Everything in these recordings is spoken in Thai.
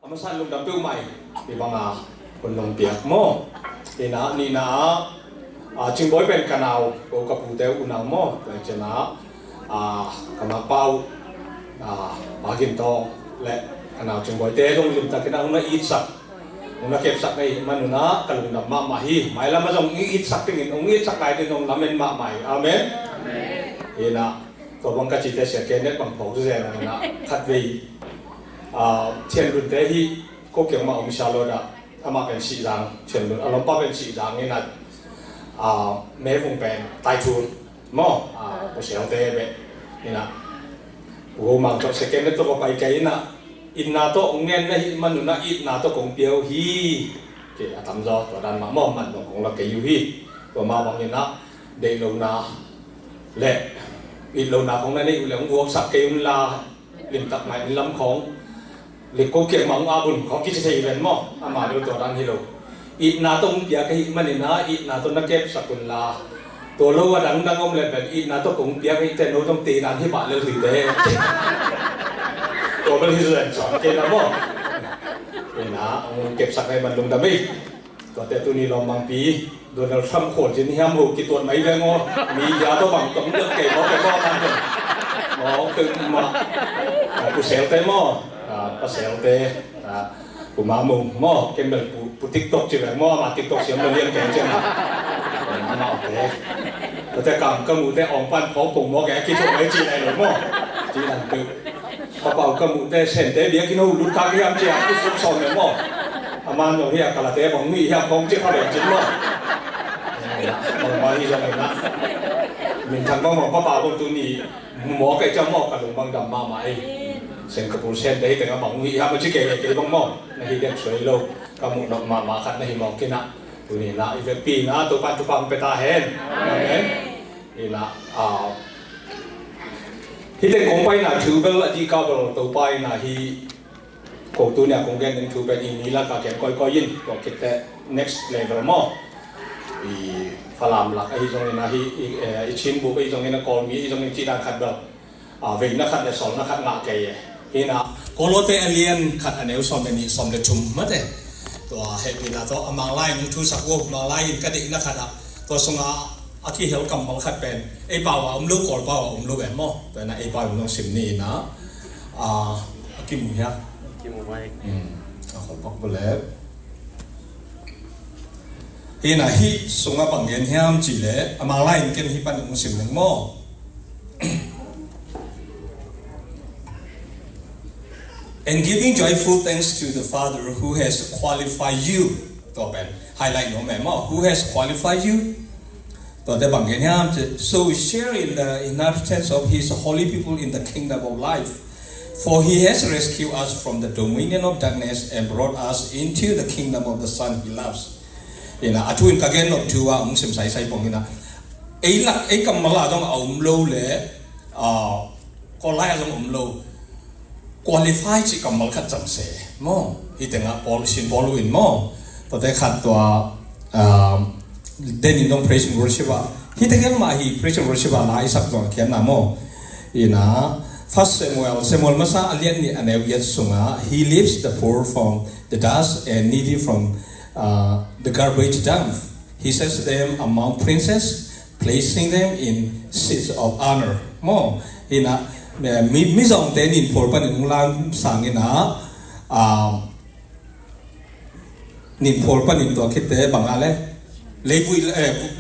Amasan lung dampil mai di banga kunlong piak mo ina ni na chingboy pen kanau ko kapute unang mo kaya chena kamapau bagin to le kanau chingboy te dong lim ta kina una itsak una kepsak nei manuna kalung na ma mahi mai lama jong itsak tingin itsak kai din dong lamen ma mai amen ina to bang ka chite sia kenet bang phau je na khat vei thiên luận thế hi có kiểu mà ông sao rồi đó ama bên sĩ rằng thiên luận ông ba bên sĩ rằng như là mấy vùng bên tai chun mò có xéo thế vậy như là gồm mang cho sẽ cái tôi có bài cái na in na to ông nghe này mà nó ít na to cũng biểu hi thì tạm do tôi đang mà mò mình cũng là cái hi và mà bằng như na để lâu na lệ ít lâu na không nên đi liền vuông sạc cái là liền tập này lâm không lịch cố kiện mong abun có kỹ thuật về mò mà điềuตัวนั้น hello ít na tông bia cái mình na ít na tông nó kẹp sakun làตัวlâuว่าดังอมเลยแบบít na tông cũng bia cáiแต่โน้ตต้องตีนั้นที่บ้านเร็วถึงได้ตัวมันที่สุดสอนเจนนะมอนี่นะเก็บสักให้มันลงดำไม่ตัวแต่ตัวนี้ลองบางปีโดนเราทำโขดจนที่ห้ามหูกี่ตัวไม่ได้งอมียาตัวบางต้องเลือกเก็บเพราะแกก็มันจะหมอตึงมาผู้เซลเต้หม้อpasal teh, kumamu mo kembal pu TikTok juga mo ama TikTok siapa melihat kecil, mana oke, tapi kamu teh ompan kopong mo kayak kita mai cina ini mo, cina tu, kapal kamu teh sente dia kena ulut kaki am cina aku susah ni mo, aman dong dia kalau teh bang mi dia kong cina ada cina mo, bang bayi jangan nak, minta bang mo kapal pun tu ni mo kayak cina mo kalau bang dam mai. Singapore sen đấy thì các bạn nghĩ ham chứ kể bóng mỏ này đẹp sôi lâu các mụ đọc mà khát này mỏ kia nè tụi này là việc pin á tụi bạn beta hen amen thì là thì cái công bay là thứ bên là đi cao đầu tụi bay là thì cổ tụi này cũng gen đến thứ bên ini là cả cái coi in còn cái next level mỏ thì phải làm là cái trong này là thì chín bộ cái trong này là còn nghĩ trong này chỉ đang khát đầu vì nó khát để sống nó khát ngã cái thì na kolote alien khat aneu som ni som le chum mate to happy na to amang lai nu thu sak wo ma lai ka de na khada to songa aki hel kam mal khat pen e ba wa lu kol ba wa lu ben mo to na e ba no sim ni na aki mu ya aki mu mai ko bak bole hi na hi songa bang yen hiam chi le amang lai ken hi pan mu sim nang mo And giving joyful thanks to the Father who has qualified you. Highlight no memo. Who has qualified you? So we share in the inheritance of His holy people in the kingdom of life. For He has rescued us from the dominion of darkness and brought us into the kingdom of the Son He loves. Atuin kagen of tuwa sim sai sai pongina. Ei kamala dong lo le ko lai dong lo. Qualify chỉ cầm mal khát chẳng sẽ mò thì tiếng Paul xin Paul win mò tôi thấy khát toa then in don't praise and worship à thì tiếng mà hi praise and worship à lại sắp rồi kiến nào mò ina first Samuel masa alien ni anh em sunga he lifts the poor from the dust and needy from the garbage dump he sets them among princes placing them in seats of honor mò ina mi dòng tên in phổ ban in lang sang in in phổ ban inตัวคิดแต่บางอะไร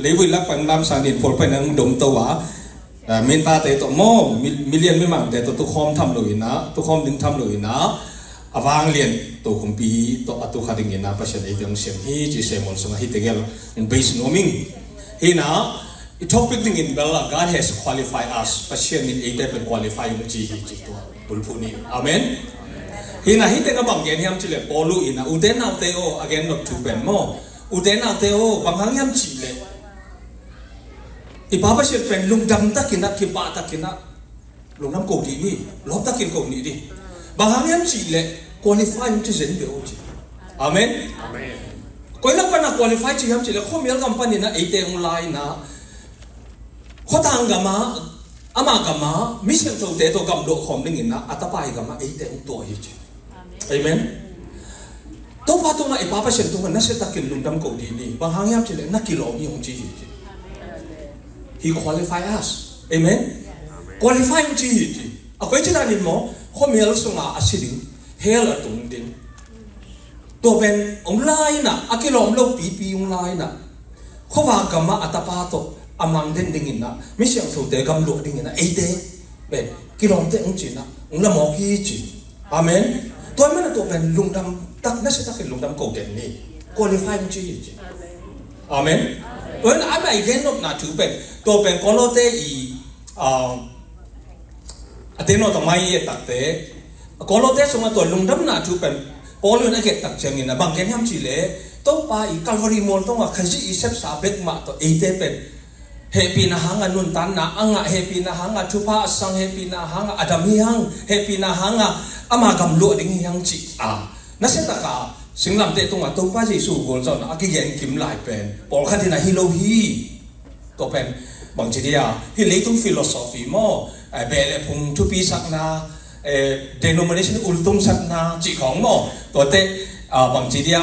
lấy vui lắc ban lam sang in phổ ban in đồng tàu á miền taแต่ตัวโม่millionไม่มั่งแต่ตัวคอมทำเลยนะตัวคอมดึงทำเลยนะวางเรียนตัวคอมปีตัวขาดิ่งนะประชันไอ้เรื่องเสียงฮีจีเสียงมันส่งให้เตะกันin base nomingฮีนะThe topic thing in Bella, God has qualified us. Passion in Ada and qualify yung jihi jito. Bulpuni. Amen. Hina hite na bang gen hiam chile polu ina uden na teo again not to ben mo. Uden na teo bang hiam chile. Ipapa siya pen lung dam ta kina kipa ta kina lung nam ko di ni lob ta kin ko ni di. Bang hiam chile qualify yung chisen be oji. Amen. Amen. Ko ina pa na qualify chi hiam chile ko mial company na ite yung line na Khotang gama, ama gama, mission to te to gam do khom ning na atapai gama ite ung to hi. Amen. ตัวป้าตัวไอ้ป้าเปอร์เซ็นต์ตัวนั้นเสร็จตักกินลุงดำกูดีนี่บางครั้งยามเจริญนักกิโลมีของจีhe qualify us amen qualify ของจีเอาไว้ที่นั่นนี่มั้งข้อมีอะไรส่งมาอาศิริเฮลตุงดินตัวเป็นองไลน์น่ะอากิโลมโลปีองไลน์น่ะเขาว่ากรรมะอัตปาโตอามังเด่นดิ่งน่ะไม่ใช่องค์เดกำลัวดิ่งน่ะไอเดเป็นกิโลมเตองจีน่ะองละมอกฮีจีอาเมนตัวมันตัวเป็นลุงดำตักนั่นใช่ตักเป็นลุงดำกูเด่นนี่ qualify ของจีอาเมนตัวนั้นอันไหนเด่นนกน่ะถือเป็นตัวเป็นคนโลเตอีอันเดนโนต้องไม่ตักเตคนโลเตสมัยตัวลุงดำน่ะถือเป็นพอลุงนักเก็ตตักเชียงนี่นะบางแกนยามจีเล่ต้องไปคัลวารีมอลต้องว่าขยี้เซฟสาเบกมาตัวเอเตเป็นเฮปีนะฮังนุนตันนะอังะเฮปีนะฮังชุพาสังเฮปีนะฮังอดัมฮิฮังเฮปีนะฮังอามากำลัวดิ่งฮิฮังจีนั่นเสร็จแล้วก็สิ่งลำเตต้องว่าตัวป้าจีสู่คนเจ้านะอากิเย็นกิมหลายเป็นพอขั้นที่น่ะฮิโลฮีตัวเป็นบางทีเดียฮิเลตุงฟิโลโซฟีโมเบลพุงทุปีสักนาdenomination อุลตุมสักนาจีของโมตัวเตบางทีเดีย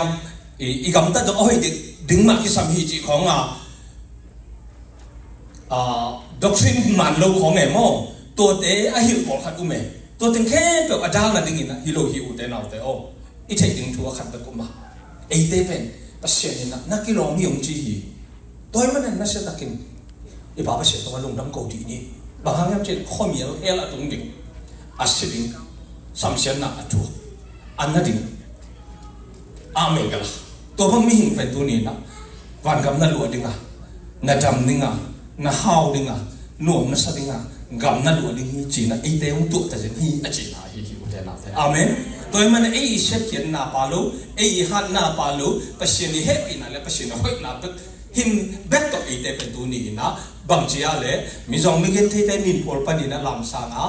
อีกำตัดต้องเอาให้ดึงมาที่สามีจีของdoctrine มันโลของไงโมตัวเตอหิลบอกขัดกูเมตัวถึงแค่แบบอาจารย์นั่นดิ่งนะฮิโลฮิวเตนเอาแต่โออีเทดึงทัวขัดตะกุมาไอเตเป็นปัสเซียนนะนักกิโลมีองจีฮีตัวมันนั่นน่าเสียตะกินอีบ้าปัสเซียนตัวลงน้ำกูดีนี่บางครั้งยังเจอข้อมีเอลตรงดิ่งอาศิริงสัมเสียนนะทัวอันนั้นดิ่งอาเมกันละตัวพังมีหิงเป็นตัวนี้นะวันกำนัดหลวงดิ่งอ่ะนาจำดิ่งอ่ะนาฮาวดิ่งอ่ะหนุ่มนาสดิ่งอ่ะกำนัดหลวงดิ่งฮีจีนะไอเตงตัวแต่เจนฮีอจีนาฮีอุเทนาเตอาเมนตัวมันไอเชฟเขียนนาปาลูไอฮันนาปาลูปัสเซียนเฮปอินาเลปัสเซียนหอยนาตึกหิมเบ็ดตัวไอเตเป็นตัวนี้นะบางทีอะไรมิจงมิเกนที่ได้มินพอลปนินะลำสางอ่ะ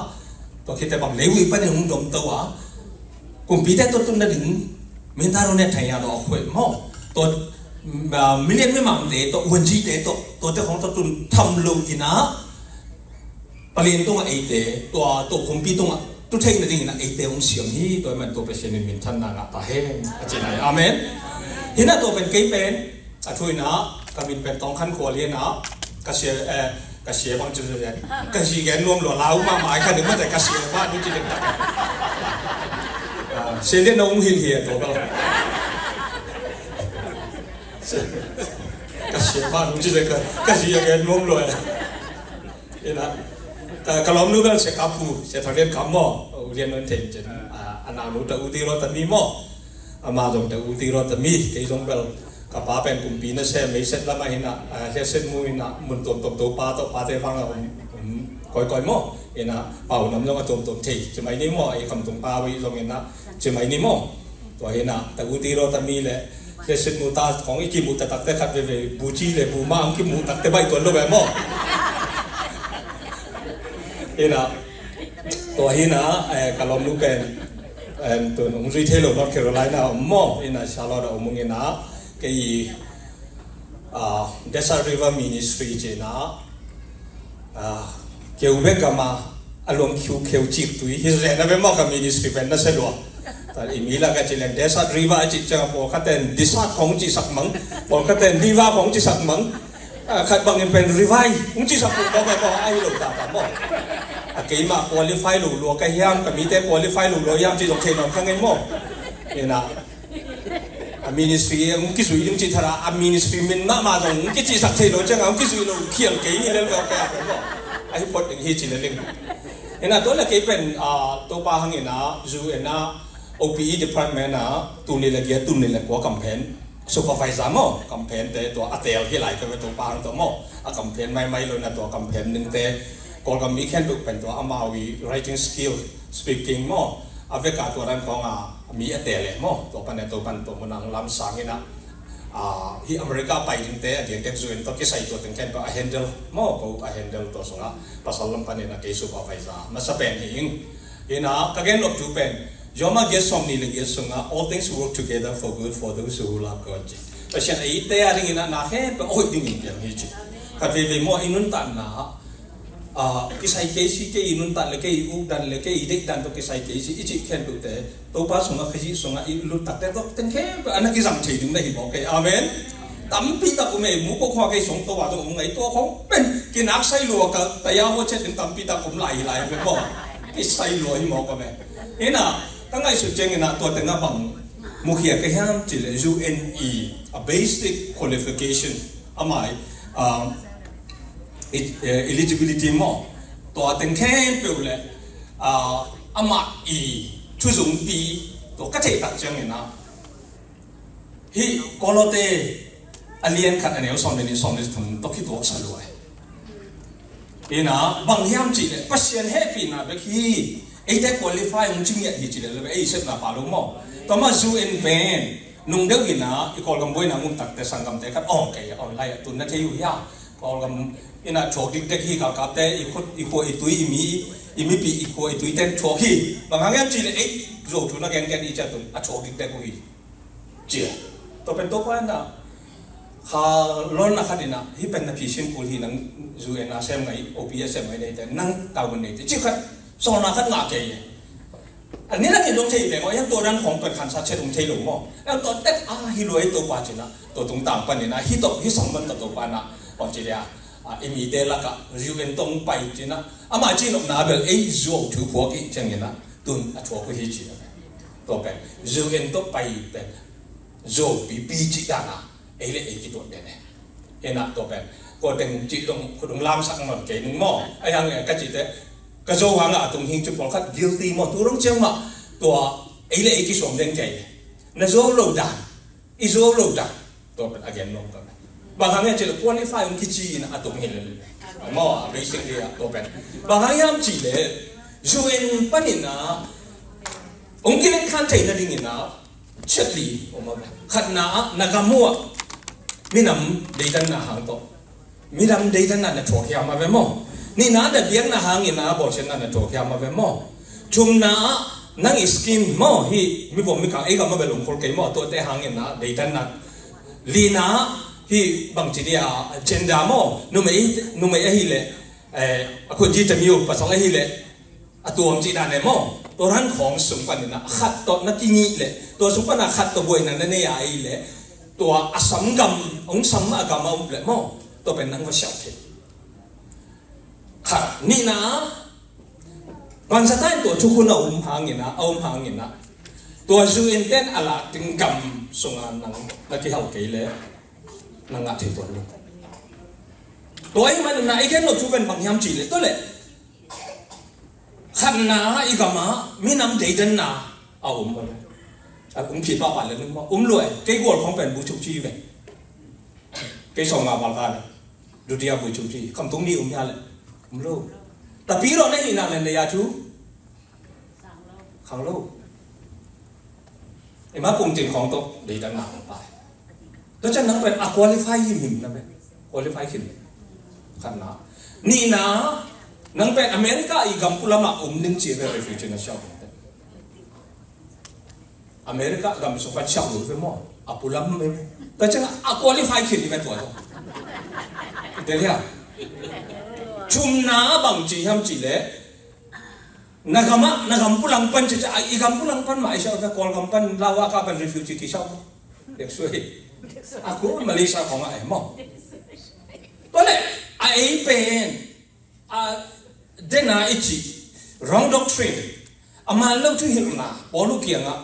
ตัวคิดแต่บางเลวีปนิหุ่นดมตัวกุมปีแต่ตัวตุนนั่นถึงมินทารุเนทายาดอกหวยหม้อตัวมิเลียนไม่มั่งเตะตัววันจีเตะตัวเจ้าของตัวตุนทำลงกินะปลีนตัวไอเตะตัวกุมปีตัวตุเทงนั่นเองนะไอเตะองเสียงฮีตัวมันตัวเป็นเชนิมินทันนางตาเฮงอาจารย์อาเมนเห็นนะตัวเป็นเกย์เป็นช่วยนะกำมินเป็นต้องขั้นขวเลียนะกระเสียบางจุดเลยกระเสียแกนรวมหล่อเล้ามาหมายแค่หนึ่งมันแต่กระเสียบ้านนี่จีเด็กตักเสียเลียนน้องหินเหียตัวก็กระเสียบ้านนี่จีเด็กกระเสียแกนรวมเลยเห็นนะแต่กระล้อมนู้นเป็นเสกปูเสกทางเรียนคำหม้อเรียนนั่นเองจะอันนั้นนู้นแต่อุติโรตมีหม้ออามาตรงแต่อุติโรตมีที่ตรงเบลกับป้าเป็นกลุ่มปีนั่นเช่ไม่เสร็จแล้วมาเห็นนะเสร็จมุยนะมันตัวป้าเตฟังเราก่อยหม้อเห็นนะเป่าน้ำลงกับตัวที่จะไม่นี่หม้อไอ้คำตรงป้าไว้ตรงเห็นนะจะไม่นี่หม้อตัวเห็นนะแต่อุติโรตมีเลยเสร็จมุตาของอีกิมุตตักแต่ขัดไปบูจีเลยบูมาอังกิมุตักแต่ใบตัวโลแบบหม้อเห็นนะตัวเห็นนะกะลอมลูกเป็นตัวองค์รีเทลนอร์ทแคโรไลนาหม้อเห็นนะชาลอดอมุงเห็นนะcái Desert River Ministry chế na kêu về cái mà along kêu chip tui Israel na về mà cái ministry bên đó sẽ lo, tại vì là cái chế là Desert River chỉ cho bộ cái tên Desert không chỉ sắc măng, bộ cái tên River không chỉ sắc măng, khách bằng cái tên River không chỉ sắc măng đó cái có ai lục ta cả mà, cái mà qualify lục cái hiam cái mi té qualify lục hiam chỉ trong thế nào không nghe mà, vậy na ministry ông cái suy những chuyện thà ministry mình nã mà giống cái chỉ sắc thế đó chứ ông cái suy nó khiển cái như lên cái cái đó anh bớt những gì chỉ là linh nên là đó là cái phần tôi ba hàng nghìn na dù na OPE department na tu này là của campaign supervisor mà campaign đểตัวATLที่ไหลก็เป็นตัวba hàngตัวmà campaignไม่เลยนะตัว campaign หนึ่งแต่ก่อนก็มีแค่ตัวเป็นตัวamawi writing skill speaking màอาเวกาตัวนั้นของมีอัตเตะเลยมั้งตัวปันตัวมันนั่งลำสางนี่นะที่อเมริกาไปจริงแต่เดี๋ยวเด็กส่วนตัวที่ใส่ตัวถึงแค่ตัว handle มั้งตัว handle ตัวส่งภาษาลำปันนี่นะเกี่ยวกับไฟฟ้ามันจะเป็นหิงนี่นะก็แค่ลบจูเป็นยอมมาเกี่ยวสองนี่เลยเกี่ยวส่งall things work together for good for those who love God จีแต่เช่นไอ้เตะอะไรนี่นะแค่เป็นโอ้ยดิ้งอย่างนี้จีก็ที่มั่วอินุนตันนะ kisai kesi ke inun tan le ke u dan le ke idik dan to kisai kesi ichi khen tu te to pa sunga khaji sunga i lu tak te to ten ke ana ki jam thei ding na hi bo ke amen tam pi ta ku me mu ko kho ke song to wa to ngai to khong pen ki nak sai lo ka ta ya ho che tin tam pi ta kum lai lai be bo ki sai lo hi mo ka me ena ta ngai su cheng na to te na bang mu khia ke ham chi le UNE a basic qualification amai eligibility mo to ten khen pe le ama I thu dung pi to ka thei tak chang na hi kolote alien khat aneu som ni thum to ki to sa lo ai ina bang hiam chi le pasien happy na be khi ai te qualify ung ching ya hi chi le ai set na pa lo mo to ma zu en ben nung deu ina I kol gam boi na mum tak te sangam te khat ong ke online tun na thei ya kol gam ina chok dik tek hi ka te I ko I tui imi pi I ko I tui ten chok hi bang hang chi le ai zo tu na gen I cha tun a chok dik tek ko hi chi to pen to pa na kha lon na khadina hi pen na pi sim pul hi nang zu en na sem ngai OPS sem ngai te nang taw ne te chi khat so na khat nga ke yeอันนี้นักเรียนต้องใช้แบบว่าอย่างตัวนั้นของตัวขันสัตว์เช่นตรงใช้หลงมั้งแล้วตัวเต็กฮิโรยตัวปาจินะตัวตรงต่างปันนี่นะฮิตฮิสองมันตัวปานะปอนจิเลียอิมีเดลักะริวเอ็นตรงไปจินะอามาจีนอกนาเบลไอจูถูกพวกอีเช่นนี้นะตุนอัชวกุฮิจินะตัวเป็นริวเอ็นตัวไปเป็นจูปีจิดานะไอเล่ไอจิตัวเป็นเห็นนะตัวเป็นก็เป็นจิตรงคนตรงลามสักหน่อยเก่งมั้งไอยังเนี่ยก็จิตเตก็โจหังอ่ะตรงหิ้งจุดพอคัด guilty มั้งตัวรงเจ้ามาตัวไอ้เล่ไอ้ที่สมเด็จใจนั่นโจโลดาอีโจโลดาตัวเป็น again น้องกันบางครั้งเนี่ยจะ qualify มันคิดจีนะตรงหิ้งเลยมั้ง basic เลยตัวเป็นบางครั้งยามจีเลยโจเอ็นปันนี่นะองค์กิเลสขันใจนั่นดิ่งนะเช็ดลีออกมาขัดนะนักมัวมีน้ำเดินหน้าหางโตมีน้ำเดินหน้าเนี่ยถั่วเขียวมาเป็นมั้งนี่น้าเดียงน้าหางนี่น้าบอกเช่นนั้นถั่วเขียวมาเป็นมั้งจุ่มน้านั่งสกินมั้งฮีมีผมมีการไอ้ก็มาเป็นหลงคนเกี่ยมั้งตัวแต่หางนี่น้าเดินหน้าลีน้าฮีบางทีเนี่ยเจนดามั้งนุ่มไอ้ฮีเลยคนจีจะมีอยู่ภาษาไอ้ฮีเลยตัวจีด้านเนี่ยมั้งตัวนั้นของสมบัตินี่นะขัดตัวนักกินีเลยตัวสมบัติขัดตัวบวยนั่นเนี่ยไอ้เลยตัวอสัมกัมองสัมอากรรมเอาเลยมั้งตัวเป็นนังว่าเฉาเทค่ะนี่นะวันสุดท้ายตัวทุกคนเอาหางเงินนะเอาหางเงินนะตัวจูอินเทนอะไรถึงกัมส่งงานนังนักที่เขาเกลี่ยนังอาทิตย์ตัวนึงตัวไอ้มันนะไอ้แค่เราทุกเป็นบางยามจีเลยตัวเลยขันนะอีกมามีน้ำเดือดนะเอามาเลยผิดป้าป่านเลยนึกว่ารวยเกี่ยวกับของเป็นบุชุกชีเว้ยเกี่ยวกับงานบางการดูที่อาบุชุกชีคำตรงนี้ยาเลยรู้แต่ปีเราเนี่ยนั่นเลยยาชูขังรู้ไอ้มาปุ่มจริงของโตดีดังหนักไปแล้วจะนั่งเป็นควอลิฟายหิมนะเว้ยควอลิฟายหิมขันนะนี่นะนั่งเป็นอเมริกาอีกกัมพูลามาดึงเชียร์เรฟิวจีน่าชาวอเมริกากัมสุขชาวรู้ไหมมั้งพูลาไม่แต่จะควอลิฟายหิมนี่เป็นตัวเดี๋ยวชุมน้าบางจีฮัมจีเล่นักกัมพูลังปันจะอีกัมพูลังปันหมายชาวกับกอลกัมปันลาวากับเป็นรีฟิวจีที่ชาวเด็กสวยakuมาเลเซียของไอ้หม้อตัวเล่ไอ้เป็นเดน่าอิจิ wrong doctrine อามาเล่าที่เห็นนะบอลูเกียงอ่ะ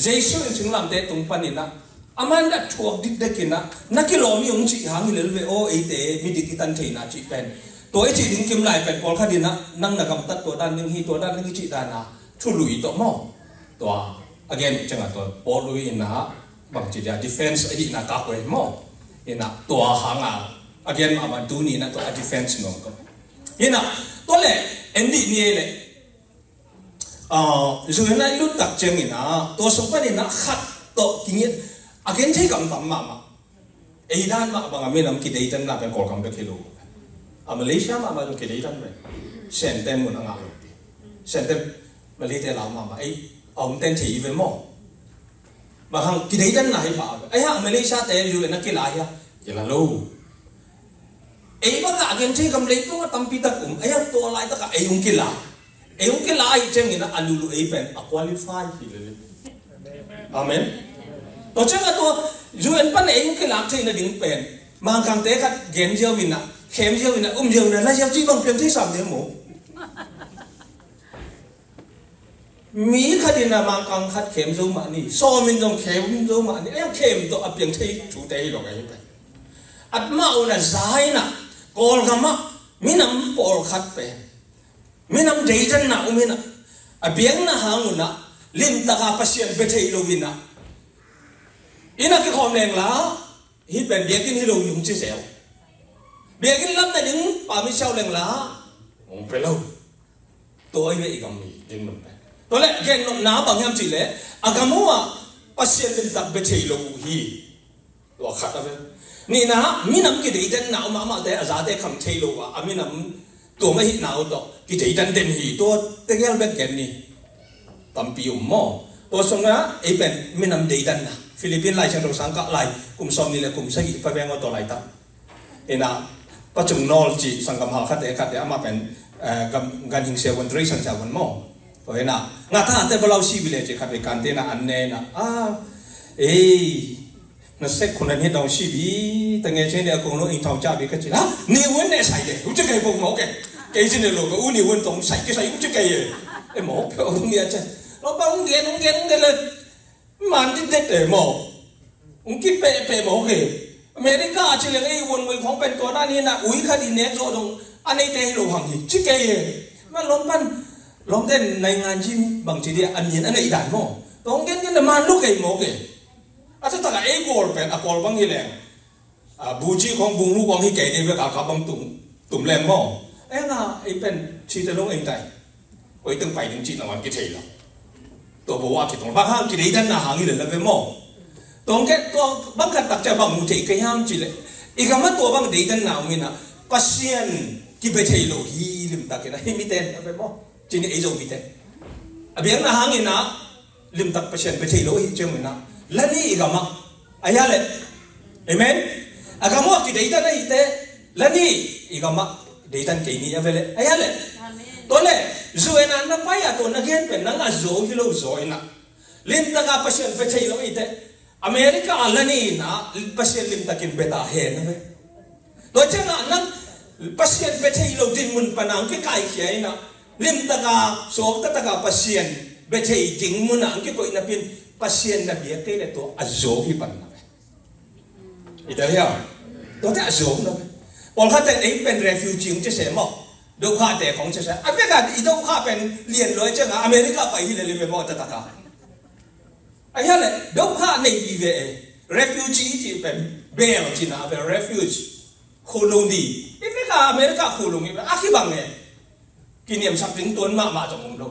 เจสุนถึงลำเตะตรงปันนี่นะอามันดัดชัวดิกเด็กินนะนักกิโลมีองค์จีหางหิเลเวโอไอเตมีดิกิตันเทน่าจีเป็นตัวไอจีดิ้งกิมไลเป็นพอลคาดินะนั่งนักกำตัดตัวด้านนึงฮีตัวด้านนึงจีด้านนะชุลุยตัวหม้อตัว again จังหวะตัวบอลุยนะบางทีเดีย defense ไอจีนักกักไว้หม้อนี่นะตัวหางอ่ะ again อามันดูนี่นะตัว defense น้องก็นี่นะตัวเล่เอ็นดีนี่เล่ส่วนนั้นลุดตักเจงนี่นะตัวสมบัตินี่นะขัดตัวกินagain ใช้คำต่ำมาไอ้ด้านมาบางอันนั้นคิดได้ทันนะเป็นกอลกัมเบคิโลมาเลเซียมาคิดได้ทันเลยเซนเต็มหมดงานเลยเซนเต็มมาเลเซียเรามาไอ้เอาเต็มที่อีเวนต์มั้งบางครั้งคิดได้ทันนะไอ้ป่าวไอ้ฮะมาเลเซียแต่อยู่ในนักกีฬาเยอะกีฬาโลไ baka agen chay kam lay to tampita ayang to alay ta ka ayong kila ay chang ina alulu pen a qualify hilele amen to chang to juen pan ayong kila chay na ding pen mang kang te kat gen jaw wina khem jaw wina jaw na la jaw chi bang pem chay sam de mo mi khadina mang kang khat khem jaw ma ni so min dong khem jaw ma ni ayang khem to apyang chay chu te lo ay pen at mauna zahina kol gama minam pol khat pe minam deitan na umina abiang na hanguna lim taka pasien betei lovina ina ki khom leng la hi ben biakin hi lo yung chi sel biakin lam na ding pa mi sau leng la ong pe lo to ai ve igam ni din mun pe to le gen no na bang yam chi le agamua pasien lim tak betei lo hi to khat ave ni na minam ki deitan na ma te azade kham thei lo wa aminam to ma hi na to ki deitan den hi to te gel bet gen ni tampi mo to songa e ben minam deitan na philippine lai chang sang ka lai kum som ni le kum sai pa beng to lai ta ena pa chung nol chi sangam ha khat e ama ben gan hing se wan dre sang cha wan mo to ena nga ta te balau si bile che khat e kan te na an ne na na setคนนั้นเฮ็ดเอาชีวิตแต่ไงเช่นเดียวกับเราอินทองจ้าบีก็จะฮะนี่วันเนี่ยใส่เลยอุ้งจะไก่พงหมอแกไก่เช่นเดียวกับอุ้งนี่วันตรงใส่ก็ใส่อุ้งจะไก่ไอ้หมอเปล่าตรงนี้จ้ะเราไปอุ้งเกียนเลยมันที่เด็ดเลยหมออุ้งคิดเปหมอแกอเมริกาเฉลี่ยไอ้วันเมืองของเป็นก่อนหน้านี้นะอุ้ยคดีเน็ตโซตรงอันนี้เตะให้เราหังหิจะไก่มันล้มปั้นล้มเต้นในงานจิมบางทีเดียอันนี้อันนี้ด่านหมอตรงกันกันมันลูกไก่หมอแกอาจจะตั้งไอ้กอลเป็นกอลบางทีแหละบูจีของบุงลูกของที่แก่เนี่ยเวลาขับบางตุ่มแรงมั่งไอ้น่ะไอ้เป็นชีตลงเองใจไว้ตึงไปถึงจีนวันกี่เท่าตัวบอกว่ากี่ตรงบางห้างกี่ได้ดันหน้าหางนี่เลยแล้วเป็นมั่งตรงแค่ตัวบางกันตักใจบางมุมที่กี่ห้ามจีเลยอีกคำว่าตัวบางได้ดันหน้ามีนะปัสเซียนกี่ไปเท่าโลฮีลิมตักกันนะให้มีเต้นเป็นมั่งจีนี่ไอ้โจมีเต้นเบียงหน้าหางนี่นะลิมตักปัสเซียนไปเท่าโลฮีเจ้ามันนะและนี่อีกมั้งอายะเลยเอเมนอากามัวกิเดตันไอ้เต้และนี่อีกมั้งเดตันเกี่ยนี่ยังเวลอายะเลยตัวเล่โซเอนันนับไปอะตัวนักเรียนเป็นนักโซฮิโลโซอินะลิมตากาพัชเชนเปเชยโลไอ้เต้อเมริกาและนี่นะพัชเชนลิมตากินเบต้าเฮนะเว้ยตัวเจ้านั่นพัชเชนเปเชยโลดินมุนปนังกี่ไก่เขียนะลิมตากาโซตตากาพัชเชนเปเชยจิงมุนังกี่ก็อินะพินpasien na biya kaya to azohi pan na ito hiya to ta azom na pol kha te ei pen refugee ng che mo do kha te khong che sa africa ito kha pen lien loi che nga america pa hi le le mo ta ta ka ai ha le do kha nei bi ve refugee ji pen bel ji na ve refuge koloni africa america koloni akibang ne kiniam sak ting ton ma jong lo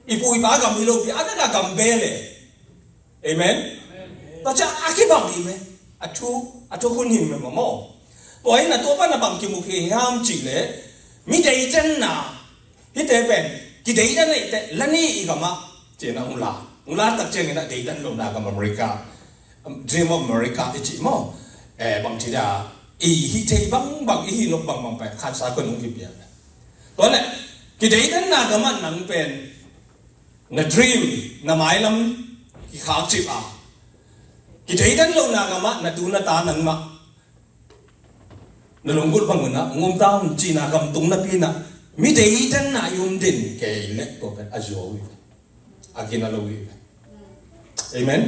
ipui ba gam hi lo bi aka gam be le amen ต่อจากอาคิบังดีไหมอาชูคุณหิมไหมมั่งตัวนี้นะตัวป้านะบังกิมุขห้ามจีเลยมีเดย์จันนะที่เตเป็นกี่เดย์จันเลยแต่ละนี่อีกมั้งเจนะอุลาตักเจนี่นะเดย์จันลงนากับอเมริกาdream of America ที่จีมั่งบางทีจะฮิเทบังฮินกบังไปขันสากลนุ่งกิบเบียร์ตัวนี้กี่เดย์จันนะกับมันนั่งเป็นนะ dream นะหมายลำกี่ขาวจีบกี่เดย์ดันลงนากามานาดูนาตานังมานาลงกุลพังเงินนะงมตามจีนากำตุงนาปีนะมีเดย์ดันนายุนดินเกยเล็กตัวเป็นอาโจวิอากินาโลวิเอเมน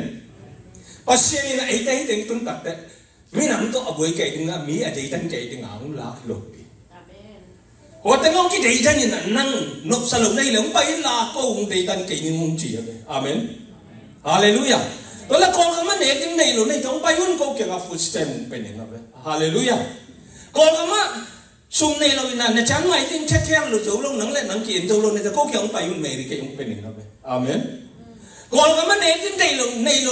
ปัสเซียนี่นะไอ้เดย์ดึงตุนตัดเดมีน้ำตัวอบวยเกยดึงนะมีเดย์ดันเกยดึงอาหุลาโลวิโอ้แต่งงกี่เดย์ดันนี่นะนั่งนบสลบในเหลืองไปลาโก้งเดย์ดันเกยนี่มุงจีเลยอาเมนฮาเลลูยาตัวละคนก็มันเอกในหลุในตรงไปยุ่นก็เกี่ยวกับฟุตสเต็มเป็นอย่างไรฮาเลลูยาคนก็มันซุ่มในเราอินะในชั้นไม่ทิ้งเช็ดแค่หลุดสู่ลงหนังเล่นหนังเขียนสู่ลงในแต่ก็เกี่ยวกับไปยุ่นเมริกาเป็นอย่างไรอาเมนคนก็มันเอกในหลุ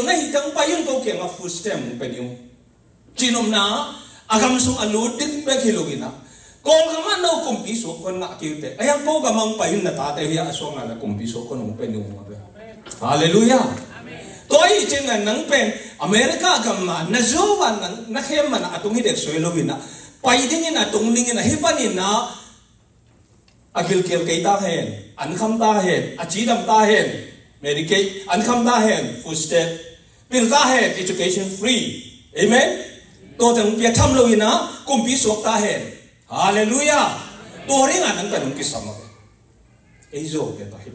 ในตรงไปยุ่นก็เกี่ยวกับฟุตสเต็มเป็นอย่างจีนอมนาอากาศสุ่มอนุดินเป็นที่ลงอินะคนก็มันเอาคุมพิสุคนงักคิวเตะไอ้ยังก็กำลังไปยุ่นน่ะตาเทียอสวงอะไรคุมพิสุคนงเป็นอย่างไรฮาเลลูยาตัวอีจริงๆนั่งเป็นอเมริกากับมันน่าจะว่านั่งเข้มมันอะตรงนี้เด็กสวยโลวินะ pai ding in a tung ding in a hipanin na agil kel kay ta hen an kham ta hen a chi dam ta hen medicate an kham ta hen food step bil ta hen education free amen to tang pia tham lo ina kum pi sok ta hen hallelujah to ring an kan ki sama ei zo ke ta hi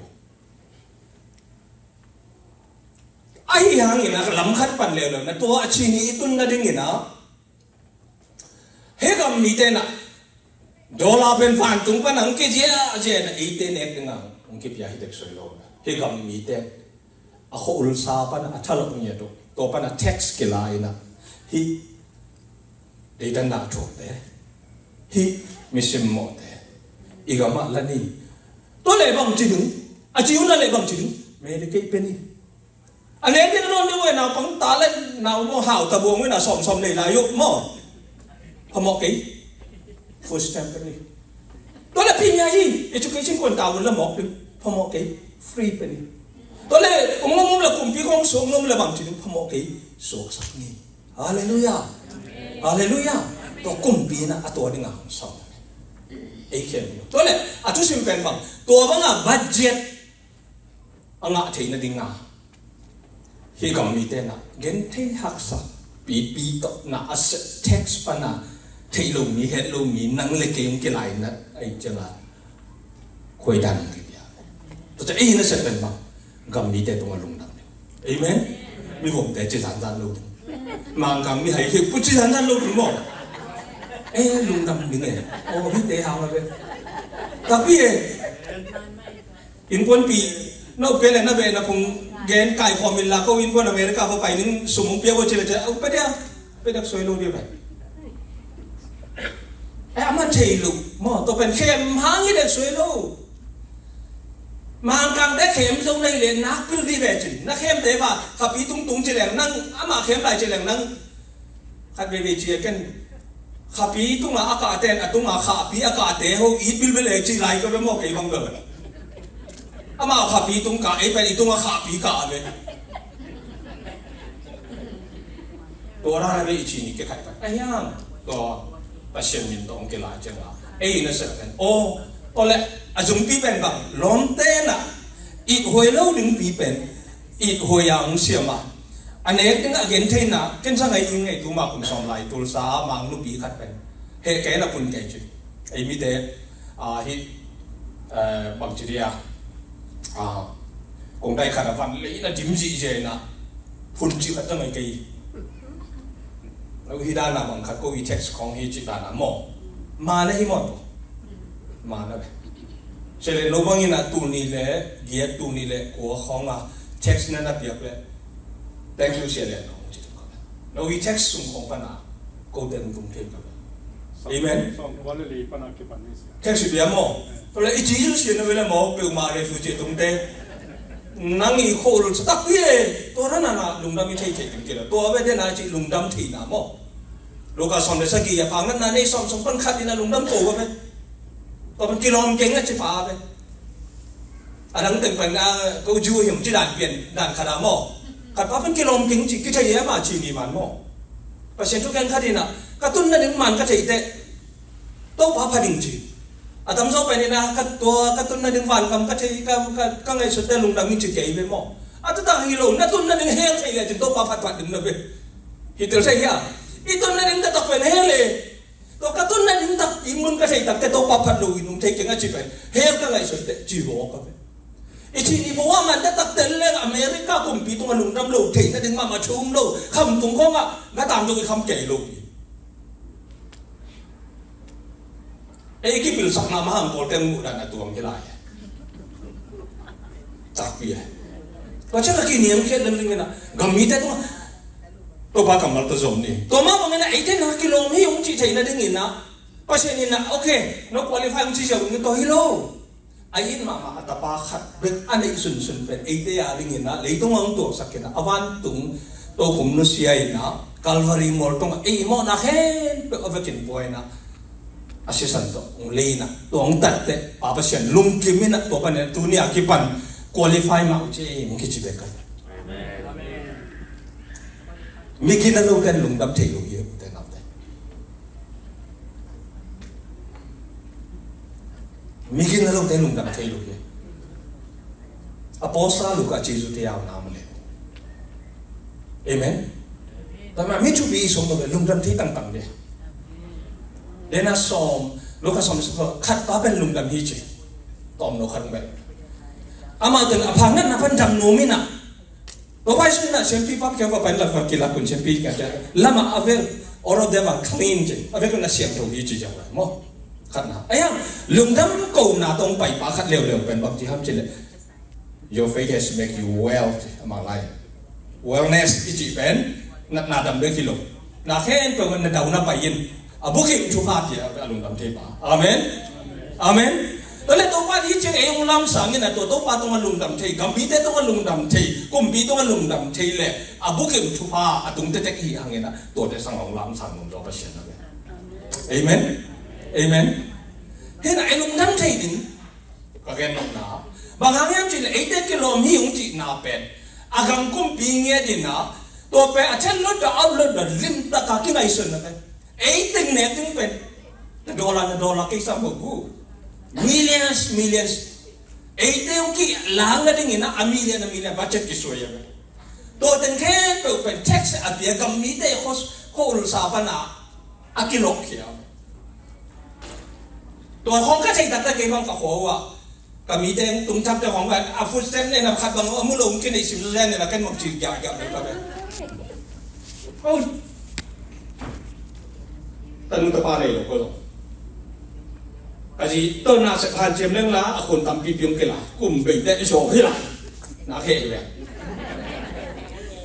ai hang ina lam khat pan le na to a chi ni tun na ding ina he gam mi te na dola ben fan tung pan ang ke je na ite nek nga ang ke pia hi tek soi lo he gam mi te a ho ul sa pan a thal ung ye to pan a text ke lai na hi de dan na tho te hi misim mo te igama la ni to le bang chi dung a chi un la le bang chi dung me de ke pe ni a le ke no ni we na pang ta le na mo hao ta bo we na som le la yo moพมกี่ first time ไปเลยตัวละพี่ยังยี่ education คนตาวันละหมอกเลยพมกี่ free ไปเลยตัวละงงละกลุ่มพี่ของสงงละบางทีพมกี่โศกสักนี้ฮาเลลูยาฮาเลลูยาตัวกลุ่มพี่นะตัวนี้งาสองไอ้เขียนตัวละทุกสิ่งเป็นบางตัวบางอ่ะ budget อ่ะที่นั่นดิ้งอ่ะที่กำมีแต่นะเงินที่หักสักปีต่อนะ asset tax ปะนะที่ลงมีเฮ็ดลงมีนั่งเล็กเกมกี่หลายนัดไอ้เจ้าละคุยดันกี่อย่างตัวจะไอ้นั่นเสร็จเป็นบ้างกำมีแต่ตัวลงดังเลยเอเมนมีผมแต่จีสันดันลงมังกำมีให้คือปุ๊จีสันดันลงถึงหมดลงดังยังไงโอ้พี่เตะหางมาเลยแต่พี่อินพอนปีนอกเป็นอะไรนั่นเป็นนะผมเกณฑ์ไก่ความมิลลาก็อินพอนอเมริกาเขาไปนึงสมุนเปียกว่าเจริญจะเอาไปเดียวไปดักสวยลงเดียวไปมันเฉยลูกมอตัวเป็นเข้มหางยี่เด็กสวยลูกมังกังได้เข้มตรงในเรียนนักพิธีแบบจีนักเข้มเตะป่ะขับปีตุ้งเฉลียงนั่งมาเข้มไหลเฉลียงนั่งขัดเวทีกันขับปีตุ้งมาอากาศเต้นตุ้งมาขับปีอากาศเตะเขาอีทบิลเบลจีไหลก็เป็นหม้อไก่บังเกิดมาขับปีตุ้งกาไอ้ไปตุ้งมาขับปีกาเลยตัวเราไม่อีจีนี่แค่ใครกันไอ้ยังก็ประเสริฐมินตองกี่หลายจังอ่ะไอ้นั่นเสร็จกันโอ้ก็เลยอาจจะปีเป็นแบบล้อมเต้นอ่ะอีกหวยเล่าดึงปีเป็นอีกหวยยังเสียมาอันนี้ถึงอ่ะเห็นเท่น่ะเห็นสังไงยังไงตัวมาคุณสอนไหลตัวสามังลูกปีขัดเป็นเฮ้แกน่ะคุณแกจุดไอ้มีแต่ที่บางทีอ่ะคงได้ขนาดฟันเลยน่ะจิ้มจีเจน่ะพุ่นจีขัดตั้งไงกี่แล้วที่ด้านหน้าบังคับก็วิเท็กซ์ของที่จีด้านหน้าหม้อมาเลยที่หม้อมาแล้วไปเฉลี่ยโลบังยินะตูนี่เลยเกียร์ตูนี่เลยกัวของอ่ะเท็กซ์นั่นน่ะเปียกเลยแต่งคือเฉลี่ยน้องจีตรงกันแล้ววิเท็กซ์ส่งของปัญหาก็เดินตรงเทียบกันเอเมนวันละลีปัญหาเกี่ยวกับนี้เท็กซ์เปียกหม้อเพราะเลยอีจีสุเสียนะเวลาหม้อเปียกมาเลยฟูจีตรงเต้นั่งอีโคลุสตักพี่ตัวนั้นน่ะลุงดำไม่ใช่เฉยจริงๆตัวไม่ได้น่าจีลุงดำที่น่ะมั้งลูกก็สอนได้สักกี่อย่างฟังนั้นน่ะนี่สอนคนขัดนี่น่ะลุงดำโตไปตัวเป็นกิโลเก่งอ่ะจีฟ้าไปอันนั้นถึงเป็นก็จูเห็นจีด่านเปลี่ยนด่านขนาดมั้งขัดฟ้าเป็นกิโลเก่งจีก็ใช่เยอะมากจีนี่มันมั้งเพราะเช่นทุกอย่างขัดนี่น่ะกระตุ้นนั่นเองมันก็ใช่แต่โตฟ้าพันจีอาตมาชอบไปนี่นะกัตัวกัตุนนั่นดึงฟันกำกัดที่กังไงสุดแต่ลุงดำมีจิตใจไปมั้งอาตตาฮิโลนั่นตุนนั่นดึงเฮลใช่เลยจึงตัวปาฟัดฟัดดึงนะเว้ยฮิตใช่ไหมอีตุนนั่นดึงตักเป็นเฮลเลยตัวกัตุนนั่นดึงตักอิมุนก็ใช่ตักแต่ตัวปาฟัดลุยนุ่งเทจึงอาจิเป็นเฮลกังไงสุดแต่จีบออกกันอีทีนี้บอกว่ามันจะตักเต็มเลยอเมริกากุมปีตรงลุงดำลุยเทนั่นดึงมาชุ่มลุยคำตรงข้องอ่ะก็ตามตัวคำแก่ลุยไอ้ที่บิลสักน้ำห้ามโกลเด้นมูดานตัวมันจะลายจับปีเลยก็เชื่อกี่เนี่ยมันแค่เรื่องนี้นะกำมีแต่ตัวบ้ากำลังตัวจมนี่ตัวมาบอกงั้นไอ้เจ้าหน้ากิโลไม่ยงจีใจนั่นดึงอินนะเพราะฉะนั้นนะโอเคเราควอลิฟายมันจีจะเป็นตัวฮิโร่ไอ้ยินมาตาปาขัดเป็นอันนี้สุนเป็นไอ้เดียดึงอินนะเลยต้องวางตัวสักแค่นะอวันตุงตัวผมนุสีไอ้นะคัลวารีมอลตรงไอ้หมอนักเห็นเป็นเอาไปกินป่วยนะassistant to ung na to ang tatte papa sian lum kimi na to pan tu ni akipan qualify ma uche mungkin cibe kan amen mikina lo kan lung dam thei lo ye te nam te มีกินแล้วแต่ลุงดำเทลุยอโปสตาลูกอาจีจุที่ยาวน้ำเลยเอเมนแต่มาไม่ชุบีสมตัวลุงดำที่ต่างๆเนี่ยเดน่าสมลูกก็สมขัดป้าเป็นลุงดำฮิจิตอมโนขัดแบบอามาถึงอภังนั้นนะพันจำนูมินะตัวไปสุดนะเชมปีปั๊บแค่ว่าไปหลักฟังกิลาคุณเชมปีกันจะละมาเอาเวล all of them are clean จริงเอาเวลก็น่าเสียงตรงฮิจิจังเลยมั้งขัดนะไอ้ยังลุงดำกูน่าต้องไปป้าขัดเร็วๆเป็นบางทีห้ามจิเลย Your faith has make you well มาไล่ wellness ฮิจิเป็นน่าดำด้วยกิโลน่าแค่เป็นวันดาวน่าไปยินอาบุกิมชุภาพเจ้าลุงดำเทปาอาเมนอาเมนตอนแรกตัวป้าที่เจ้าเองลำสั่งนี่นะตัวป้าต้องมาลุงดำเทกัมพีเต้ต้องมาลุงดำเทกุมพีต้องมาลุงดำเทเลยอาบุกิมชุภาอาตุงเตเตกีหังนี่นะตัวเจ้าสังของลำสั่งลุงดำเปอร์เซ็นต์นะเอเมนเอเมนเห็นไอ้ลุงดำเทดิก็แค่นกนาบางครั้งยังจีเลยไอ้เด็กกิโลมีองจีนาเป็นอากังกุมปีเงี้ยดินะตัวเป็นอาจารย์ลดจะเอาลดจะริมตะการที่ไหนส่วนนะเป็นไอ้ตึงเนี่ยตึงเป็นดอลลาร์กี่สามบุกmillions ไอ้เด็กกี่ล้านก็ตึงนี่นะa million budget กี่ส่วนยังตัวตึงแค่เป็น tax อันเดียกัมมีเด็กโคลสาปนาอากิโลเขียวตัวของก็ใช้ตัดตะเกียงกับหัวว่าก็มีเด็กตุ้งทับเจ้าของแบบอาฟุตเซนเนี่ยนะขัดบางมุลงกินในสิบเซนเนี่ยนะแค่หมดจีบยาเลยก็แบบโอ้ตันนุตปาเลยหรอกก็ต้องอาจีต้นนาสะพานเจียมเรื่องละคนทำปีพิมกันละกลุ่มเบ่งได้โชว์ให้ละน่าเท่เลย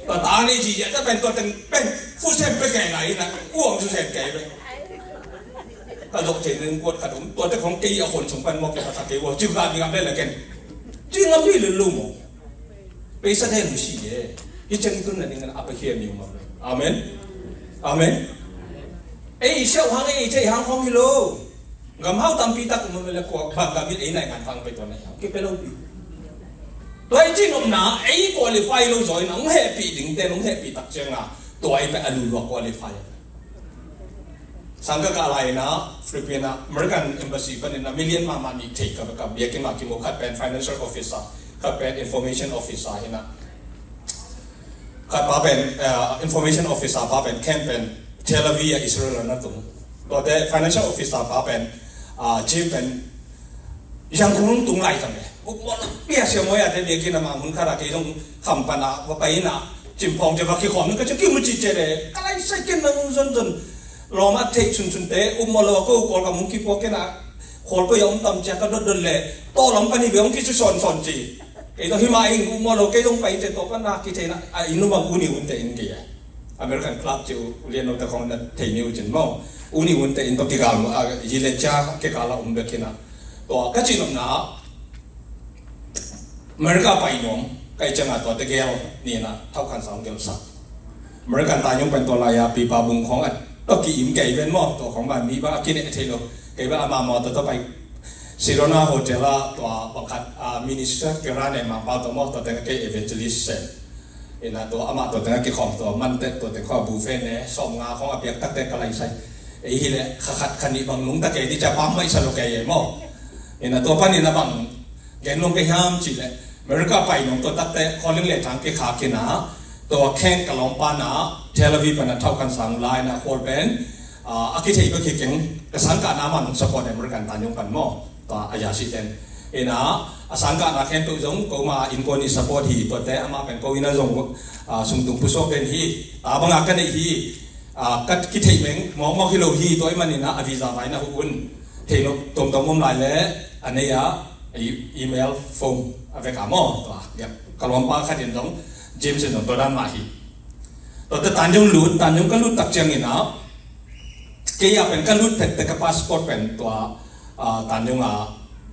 แต่ตาในจีจะเป็นตัวเป็นฟุตเซนไปแก่ไหนนะอ้วงฟุตเซนแก่ไปกระดกเจนึงกดกระดุมตัวเจ้าของกีเอาคนสมบัติมอกกับภาษาเทวจิ้มการมีการได้เลยกันจิ้มกันไม่ลืมลุ่มไปแสดงมุชีเย่ที่จังตุนนั่นเองอัปเคียนิวมาเลยอาเมนอาเมนไอ้เชี่ยวหางไอ้เจ้าหางของฮิโลกำเฮาตามปีตักมันเป็นกว่าบางกามิดไอ้ไหนงานฟังไปตัวไหนเอาเก็บไปลงปีตัวไอ้จริงอมนาไอ้ควอลิฟายลงจอยน้องแฮปปี้ดึงแต่น้องแฮปปี้ตักเจ้าง่ะตัวไอ้ไปอนุรักษ์ควอลิฟายสังกัดอะไรนะฟิลิปปินส์อเมริกันเอมบาซีเป็นนะมิลเลียนมามีเทคกับเบียกินมาคิโมคัดเป็น financial officer คัดเป็น information officer เห็นนะคัดป้าเป็น information officer ป้าเป็นแคมเป็นเทเลวีอิสราเอลนั่นตรงตัวแต่ financial officer ป้าเป็นจีเป็นยังคงตรงไหลจังเลยอุปมาเปียเสียมวยอาจจะเบียกินมาหุ่นขารากีต้องคำปนาว่าไปนะจิมพองจะว่าขี้ขอมนึกก็จะกินมุจิเจเดอะไรใส่กินนั่งจนรอมาเทชุนเตะมาแล้วก็กอลกับมุกี้พวกนั้นขอลก็ยอมทำจากก็โดนเลยโตหลังปนีเบี้ยงกิจสอนจีไอ้ตัวที่มาเองมาแล้วก็ต้องไปเจตัวกันนักกิจนะอินุบางอุนิวันเตอินเดียอเมริกันคลับจิวเรียนตั้งแต่ของนั้นเทนิวจินมั่งอุนิวันเตอินตัวที่กาลยิเลจ้าเกกาลาเบกินะตัวก็จีนน่ะอเมริกาไปน้องใครจะมาตัวตะเกียบนี่นะเท่ากันสองเดียวสักอเมริกันตายยงเป็นตัวลายปีปาบุงของก็กี่อิ่มไก่เป็นหม้อตัวของบ้านมีบ้ากินเอทีโลไก่บ้ามาหม้อตัวต่อไปซิโรนาโฮเทลตัวบังคับมินิสเตอร์เกราเนี่ยมาป้าตัวหม้อตัวแต่งก็เอเวนเจลิสเซนเอ็นะตัวอามาตัวแต่งก็ของตัวมันเตตัวแต่งข้อบูเฟ่เนี่ยส่งงาของอาเปียกตักแต่งอะไรใส่ไอ้เหี้ยขัดคันนี้บางลุงตะเกียที่จะปั๊มไม่สโลแกยหม้อเอ็นะตัวป้านี่นะบางแกนลงไปห้ามจีเลยอเมริกาไปน้องตัวตักแต่คอเลี้ยงเล็กทางที่ขากินหนาตัวแข่งกับลองปานาเทเลวีเป็นเท่ากันสังลายนะโคตรเป็นอาคิเทก็คิดเก่งกสังกัดน้ำมันสปอร์ตในบริการตานยงกันหม้อตัวอายาสิเตนเอ็นะสังกัดนักแข่งตัวจงก็มาอินโฟนิสปอร์ตฮีตัวแต่อามาเป็นก็วินาจงสุ่มตุ่มผู้ชมเป็นฮีบางอากันในฮีกัดคิดเทเมงมองฮิโลฮีตัวไอ้มันนี่นะอวิซาไว้นะหุ่นเทนตรงมุมหลายแล้วอันนี้อีเมลโฟมเอาไปกับหม้อตัวแบบกลอมปาขัดเห็นตรงเจมส์นตัวด้านมาฮีตัวแต่ตานยงลุดก็ลุดตักเชียงนี่นะเกี่ยเป็นก็ลุดแต่กับพาสปอร์ตเป็นตัวตานยง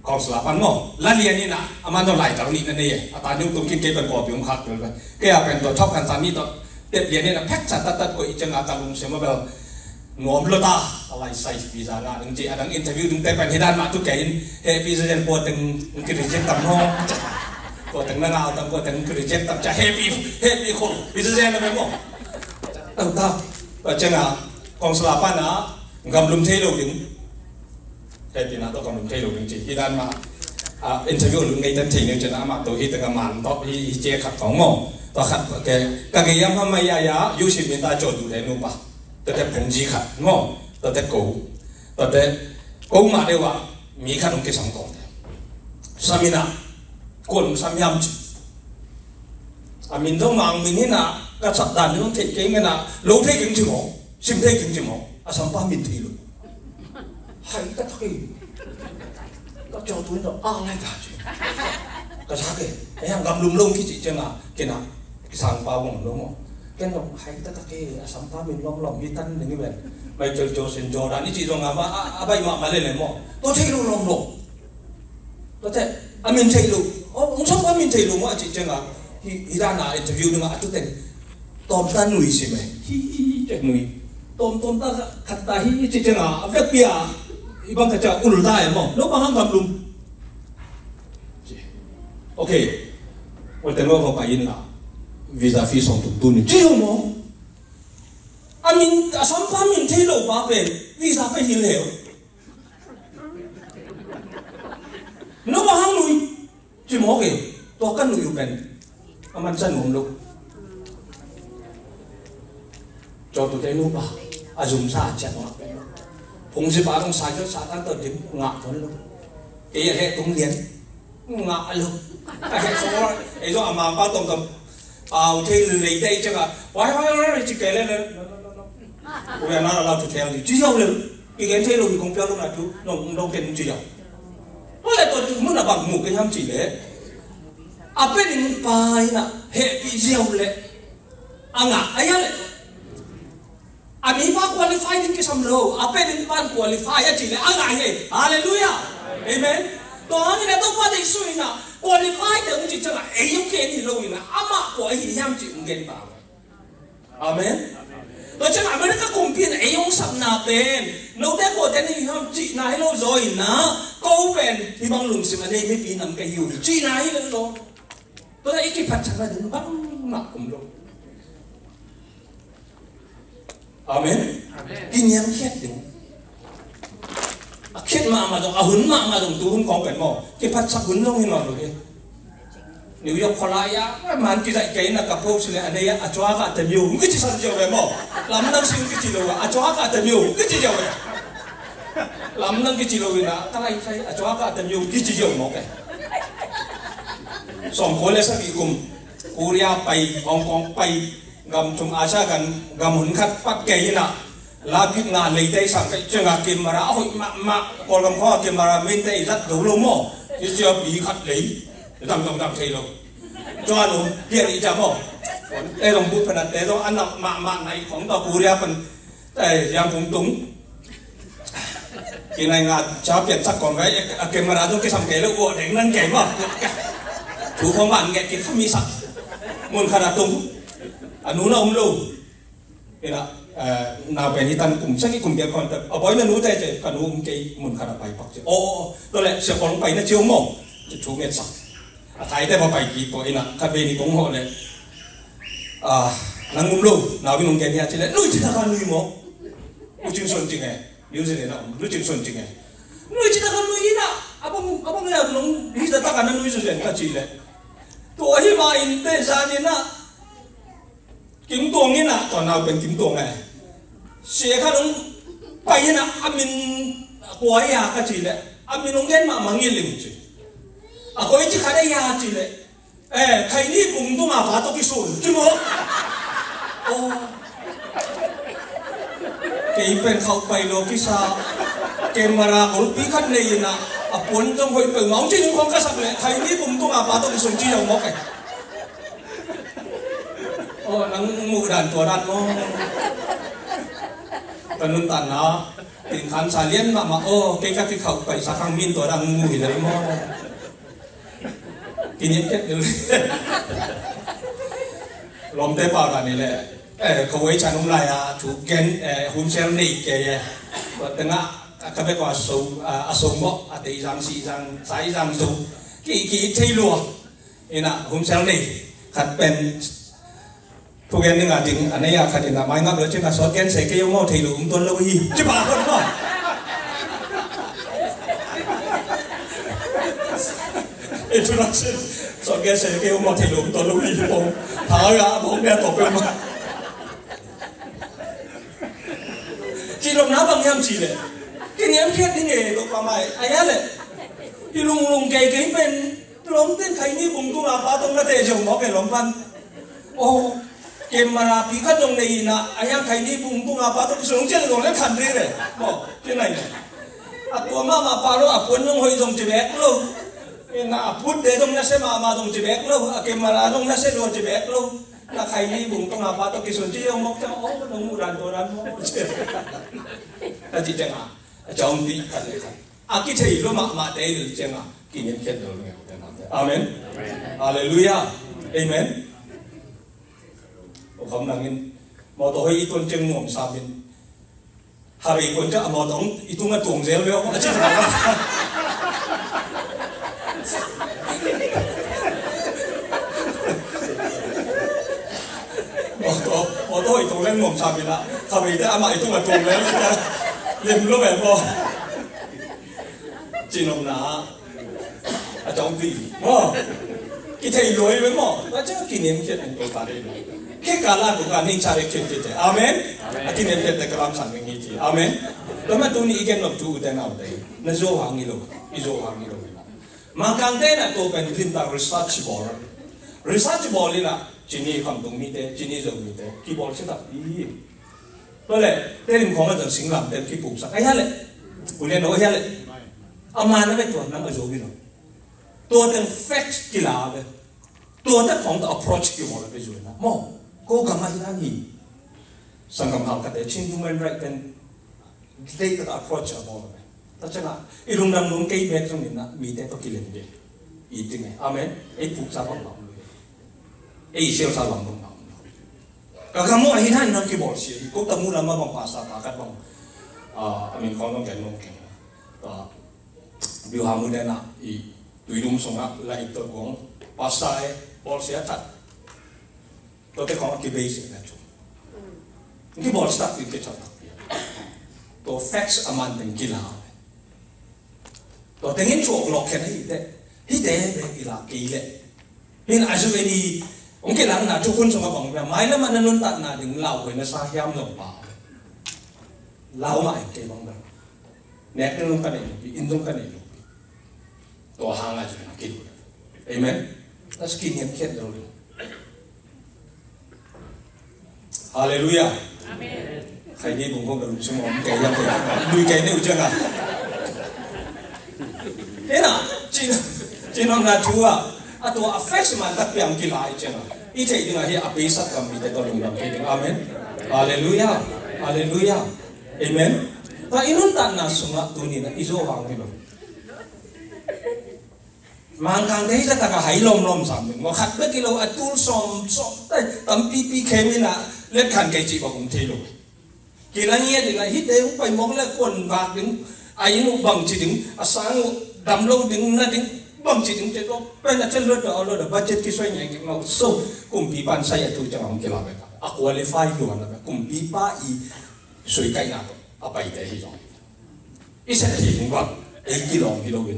กองสลาปันโม่ละเลียนี่นะอามันต้องไหลจากนี้นั่นเองตานยงตรงกินเกี่ยเป็นกอบยงคักเลยเกี่ยเป็นตัวชอบกันสามีตัวเด็ดเลียนี่นะแพ็กจัดตัดก็อีจังอาตาลุงเสียมาแบบงอมละตาอะไรใส่วีซ่านะถึงจีอันนั้นอินเทอร์วิวถึงแต่เป็นที่ด้านมาทุกแกนเฮปีเซนปวดถึงกิริเจนต่ำห้องก็ถึงนั่งเอาตั้งก็ถึงกิริเจนต่ำจะเฮปีคนปีเซนอะไรบ้างตั้งตาก็จังอ่ะกองสลาปันนะกำลุมเทโลดึงเฮ ตินาตัวกำลังใช้ลูกจริงๆที่ด้านมาอินเทอร์วิวลุงไงตันทีนึงจะน่ามาตัวที่ตั้งมันต่อที่เจ้าขัดของงอต่อขัดแกกางเกยำทำไมยายูชิมินตาโจดูได้นูปะแต่ผงจีขัดงอแต่กูแต่กูมาเดี๋ยวว่ามีขัดองค์เกสังกองสามีน่ะคนสามียำจีอามินต้องมังมินี่น่ะก็สัตดานต้องเทเก่งกันน่ะโลกเทเก่งจริงมั้งซิมเทเก่งจริงมั้งอาสัมปามินทีลุให้ก็ทักอีก็จอตัวนี้อะไรกันจีก็ชักเองไอ้ยังกำลุมลงที่จีจังอ่ะกินอ่ะสั่งปลาวงลงอ่ะแกนบอกให้ก็ทักเองอาสัมปามินล้อมๆยี่ตันหนึ่งแบบไม่เจอโจเซนโจดานี่จีตรงอ่ะว่าอะไรมาเล่นเลยมั้งตัวเทลุล้อมตัวแต่อามินเทลุอ๋อมึงชอบอามินเทลุมั้งจีจังอ่ะฮิรานาอินเทอร์วิวนึงอ่ะทุกท่านตอมตาหนุ่ยใช่ไหมเจ็กหนุ่ยตอมตาขัดตาจีจังอ่ะเวกเปียibang kaca ulul tayo mo no bang hanggang lum okay wala mo ko payin la visa fee song tutun jiyo mo amin asam pa min thelo ba pe visa pa hin leo no bang hang lui ji mo ke to kan lui ben aman san mong lu cho tu te no ba azum sa chat ma peผมสิบาต้องใส่ก็สาตั้งแต่ถึงงะคนลูกไอ้แห่ตรงเรียนงะลูกไอ้แห่สองไอ้ตัวอามาป้าตรงกับเอาที่เลยได้จังอ่ะว้ายจิกเกลเลยกูอยากนั่งเราจุดเทียนดิจีเจ้าเลยอีกแค่ที่เราอยู่คงเปียลูกนะจูน้องเป็นจีเจ้าเพราะอะไรตัวมึงน่ะบังหมูกันยังจีเลยอาเป็นมึงไปน่ะเห่ปีเจ้าเลยอ่ะงะไอ้ยังเลยAmi pa qualified din kisam lo, ape din pan qualify ya chile, anga he, hallelujah, amen. To ani na to pa de sui na qualified de unji changa, ayong ke ni lo ina, ama ko ay hiyam chi ungen pa. Amen. To changa Amerika kumpin ayong sam na pen, no te ko te ni hiyam chi na hello joy na, ko pen hibang lungsim ane mi pinam kay yu, chi na hilan lo. To na ikipat changa din bang makum lo. Amen. Kinyang khiết đừng. Khiết mà dòng hứng mà dòng tu hứng có cái mỏ. Cái phát sắc hứng không hình nào rồi. Nếu yêu khó lại á, mà anh kia dạy cái là cặp hôn xử anh đây á, cho cả tầm nhiều, cái gì sao nhiều vậy mỏ. Làm năng sinh cái gì đâu á, cho cả tầm nhiều, cái gì nhiều vậy. Làm năng cái gì đâu là, ta lại thấy cho cả tầm nhiều, cái gì nhiều mỏ cái. Song khối là sao bị cùng Korea bay, Hong Kong bay. Gam chung asa kan gam hun khat pat ke na la kit na lei dai sang kai chenga camera hoi ma ko gam kho camera min dai lat do lo mo ji jo bi khat lei dam thei lo cho lo pia ni ja mo ai long bu phan te do an ma nai khong to Korea phan tai yang tung tung ki nai nga cha pian sak kon vai camera do ke sam ke lo wo deng nan ke ma thu khong ban ke ki khami sak mun khana tung anu na umlo ina na pe ni tan kum saki kum dia kon ta apoi na nu te che kanu ke mun khara pai pak che o to le se kon pai na chiu mo chu nge sak a thai te ba pai ki po ina ka be ni kong ho le nang umlo na bi nong ke ni a che le nu chi ta kan nu mo u chin son ting e liu se le na nu chin son ting e nu chi ta kan nu ina abang ya nong hi ta kan nu su sen ka chi le to hi ma in te sa ni na Kim tuồng như nào còn nàoเป็นkim tuồng này sẽ khác đúng phải như nào amin quay à cái gì đấy amin ông nghe mà nghe liền chứ à quay chỉ khai đây à chứ đấy khai ni bùng tung à phá tôi cái sồn chứ mo ô cái bên khâu bay lo cái sao camera của bí khăn này nè à cuốn trong hội từ ngóng chứ không có sập lại khai ni bùng tung à phá tôi cái sồn chi đâu móc này nang mu dan tua dan mo penuntan na tingkan salian ma ke ka ti khau pai sa khang min tua dan mu hi dai mo kini ket ni lom te pa ka ni le ko wei chan um lai a chu gen hun sel ni ke wa tenga ka be ko so mo a te jang si jang sai jang su ki thei luo ina hun sel ni khat penพวกนี้งานจริงอันนี้อยากขัดดินไม้งับเลยเช่นกับซอสแกนใส่เกลียวหม้อทีหลุมต้นละวีจะบ้าคนหม้อ introduction so cái sẽ kêu một thì lụm tôi lụm đi bông thở ra bông đeo tổ bên mà chỉ lụm ná bằng em chỉ lệ cái niệm khiết đi nghề lụm vào mày ai á lệ thì lùng cái bên lụm tên khai ni bùng tung à ba tung nó để dùng nó cái lụm văn ô cái mà là bị cắt đồng này là ai ăn khai ni bùng tung à ba tung xuống trên rồi nó khăn đi rồi bỏ cái này à tua mà ba lô à cuốn nhung hơi dùng chỉ bé luôn na phút để dong na se ma dong chỉ bé luôn à cái mà là dong na se luôn chỉ bé luôn là khai ni bùng tung à ba tung cái xuống chỉ ông móc cho ông dong mu ran là chỉ chẳng à trong đi khăn này à cái thầy lo mà đấy được chẳng à kỷ niệm khiết rồi nghe amen hallelujah amen không năng in một tổ hơi tuân chân ngom sa bên hari con chắc một tổng ít tung cái tuồng dẻo léo nó chỉ là một tổ ít tung lên ngom sa bên là hari cái ama ít tung cái tuồng léo liền lúc vậy po chỉ nông ná ở trong gì cái thầy lối với mỏ nó chắc kỷ niệm khiết anh tôi đây cái cả là cũng anh cha được chuyện thế amen kỷ niệm khiết là cái làm sản phẩm gì amen đó mà tôi nghĩ cái nó chú thế nào đấy nó dỗ hàng nhiều mà càng thế là tôi cần tìm ta researchable là chỉ ni không đồng mi thế chỉ ni giống mi thế keyboard sẽ tập đi tôi lại thế mình không có được sinh làm thế cái bụng sắc ấy hết cũng nên nói hết mà nóไม่ตรวจนั่งก็โจวิโนตัวเป็น fact กีฬาเลยตัวแต่ของ approach กี่โมงเลยไปโจนะมองก็กำลังที่นั่นนี่สังคมเขาก็แต่ชิง human right เป็น data approach อะไรเลยแต่ฉะนั้นอีลุงดำลุงเกี่ยแบบตรงนี้นะมีแต่ตัวกิเลสเดียวอีจริงไงอาเมนไอ้ผูกสาบังบังเลยไอ้เชี่ยวสาบังบังก็คำว่าที่นั่นนั่นกี่บอกเสียก็ตะมูลมาบังภาษาตากัดบังอาเมนของน้องแกน้องเก่งbiểu hàm người đàn ý tùy đúng sống ác lại tự cũng bắt sai bỏ xe thật tôi thấy có cái basic là chung cái bỏ start từ cái chọn đặc biệt tôi facts aman tình kỳ lạ tôi thấy những chỗ lọc cái này hít đấy về kỳ lệ nên ai dù đi ông cái lăng là chú quân sống bằng về máy lắm mà nó luôn tận là đừng lau cái nó xa hiam lồng bảo lau lại cái bằng đó nét nó luôn cái này in luôn cái nàyตัวหางอะไรจะกินเอเมนแล้วสกินเงียบเคียดเราเลยฮาเลลูยาใครนี่ผมก็แบบสมองแกยังไปดูแกนี่อุจจาระเฮ้ยนะจีนองนาชัวอะตัว affect มันตัดเปลี่ยนกี่หลายจังอ่ะอีเจดึงอะไรอะเบสักคำมีแต่ตัวลงดังกินอาเมนฮาเลลูยาเอเมนแต่อินุนตันน่ะสงะตัวนี้นะอิโซหางนี่แบบmang càng đấy ra ta cả hãy lom sắm mình mà khát biết cái lâu atul som đây tầm pi kemi na lên khăn cái gì mà cũng thế rồi kỳ là nghe thì lại hít đấy cũng phải mong là quần vạt đứng ai nó bằng chỉ đứng sáng đầm lâu đứng là đứng bằng chỉ đứng thế đó bên là chân lướt đó budget cái xoay nhảy cái màu sâu cùng pi ban say tu chẳng làm cái làm vậy qualify luôn là cùng pi ba i suy cái nào à bảy đấy rồi ít sẽ thì cũng vậy ấy cái lòng cái đâu vậy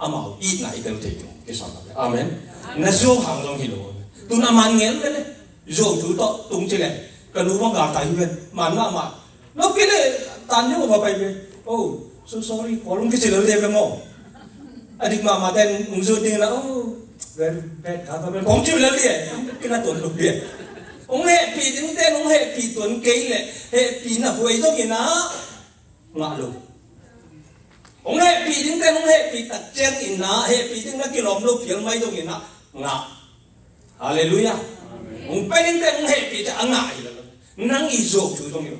amau ít lại đều thấy cái sao đó amen nó dỗ hàng long hiểu tu na man nghe đấy dỗ chú to tung chơi này cái lúc mà gà tai huyền man nó cái này tan nhau vào bay về oh so sorry có lúc cái gì lớn lên mà adik mà tên ông dỗ đi là oh very bad cả vậy không chịu lớn liền cái là tuần lục liền ông hệ pì tiếng tên ông hệ pì tuần cây này hệ pì là huế đó kìa nó ngã lục ông hệ pì tiếng tên ông hệ pì tật chen in na hệ pì tiếng nó kia lom lốp phiền mấy đông in na ngã hallelujah ông bay tiếng tên ông hệ pì chả ngại năng ý dỗ chú trong nhiều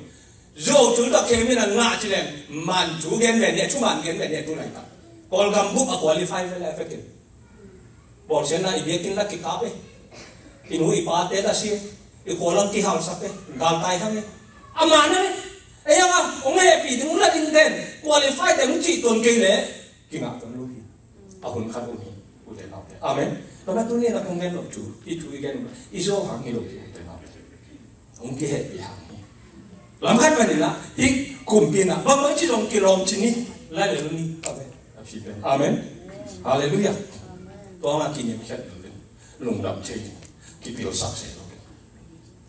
dỗ chú ta kêu mình là ngã chỉ là màn chú ghen về này chú màn ghen về này chú này ta còn gam book qualify với lại effective bỏ xem là biết tiếng là cái cáp ấy thì nuôi ba té là xia thì có lần cái hào sắp ấy gam tay thằng ấy mà nó ấy ông hệ pì tiếng là tiếng tên qualify để ông chỉ tuần kỳ lệ kinh ngạc tuần lúc hồn khát hồn u thế nào amen đó là tôi nghĩ là không nghe lộc chủ ít chú ghen iso hàng nhiều lộc thế nào ông kia hệ bị hàng làm khách vậy là hít cùng tiền à bác mới chỉ dùng kilo chỉ ní lại để luôn đi amen hallelujah ตัวงากินยังแค่ลุงดำเชยกิเปียวสักเสีย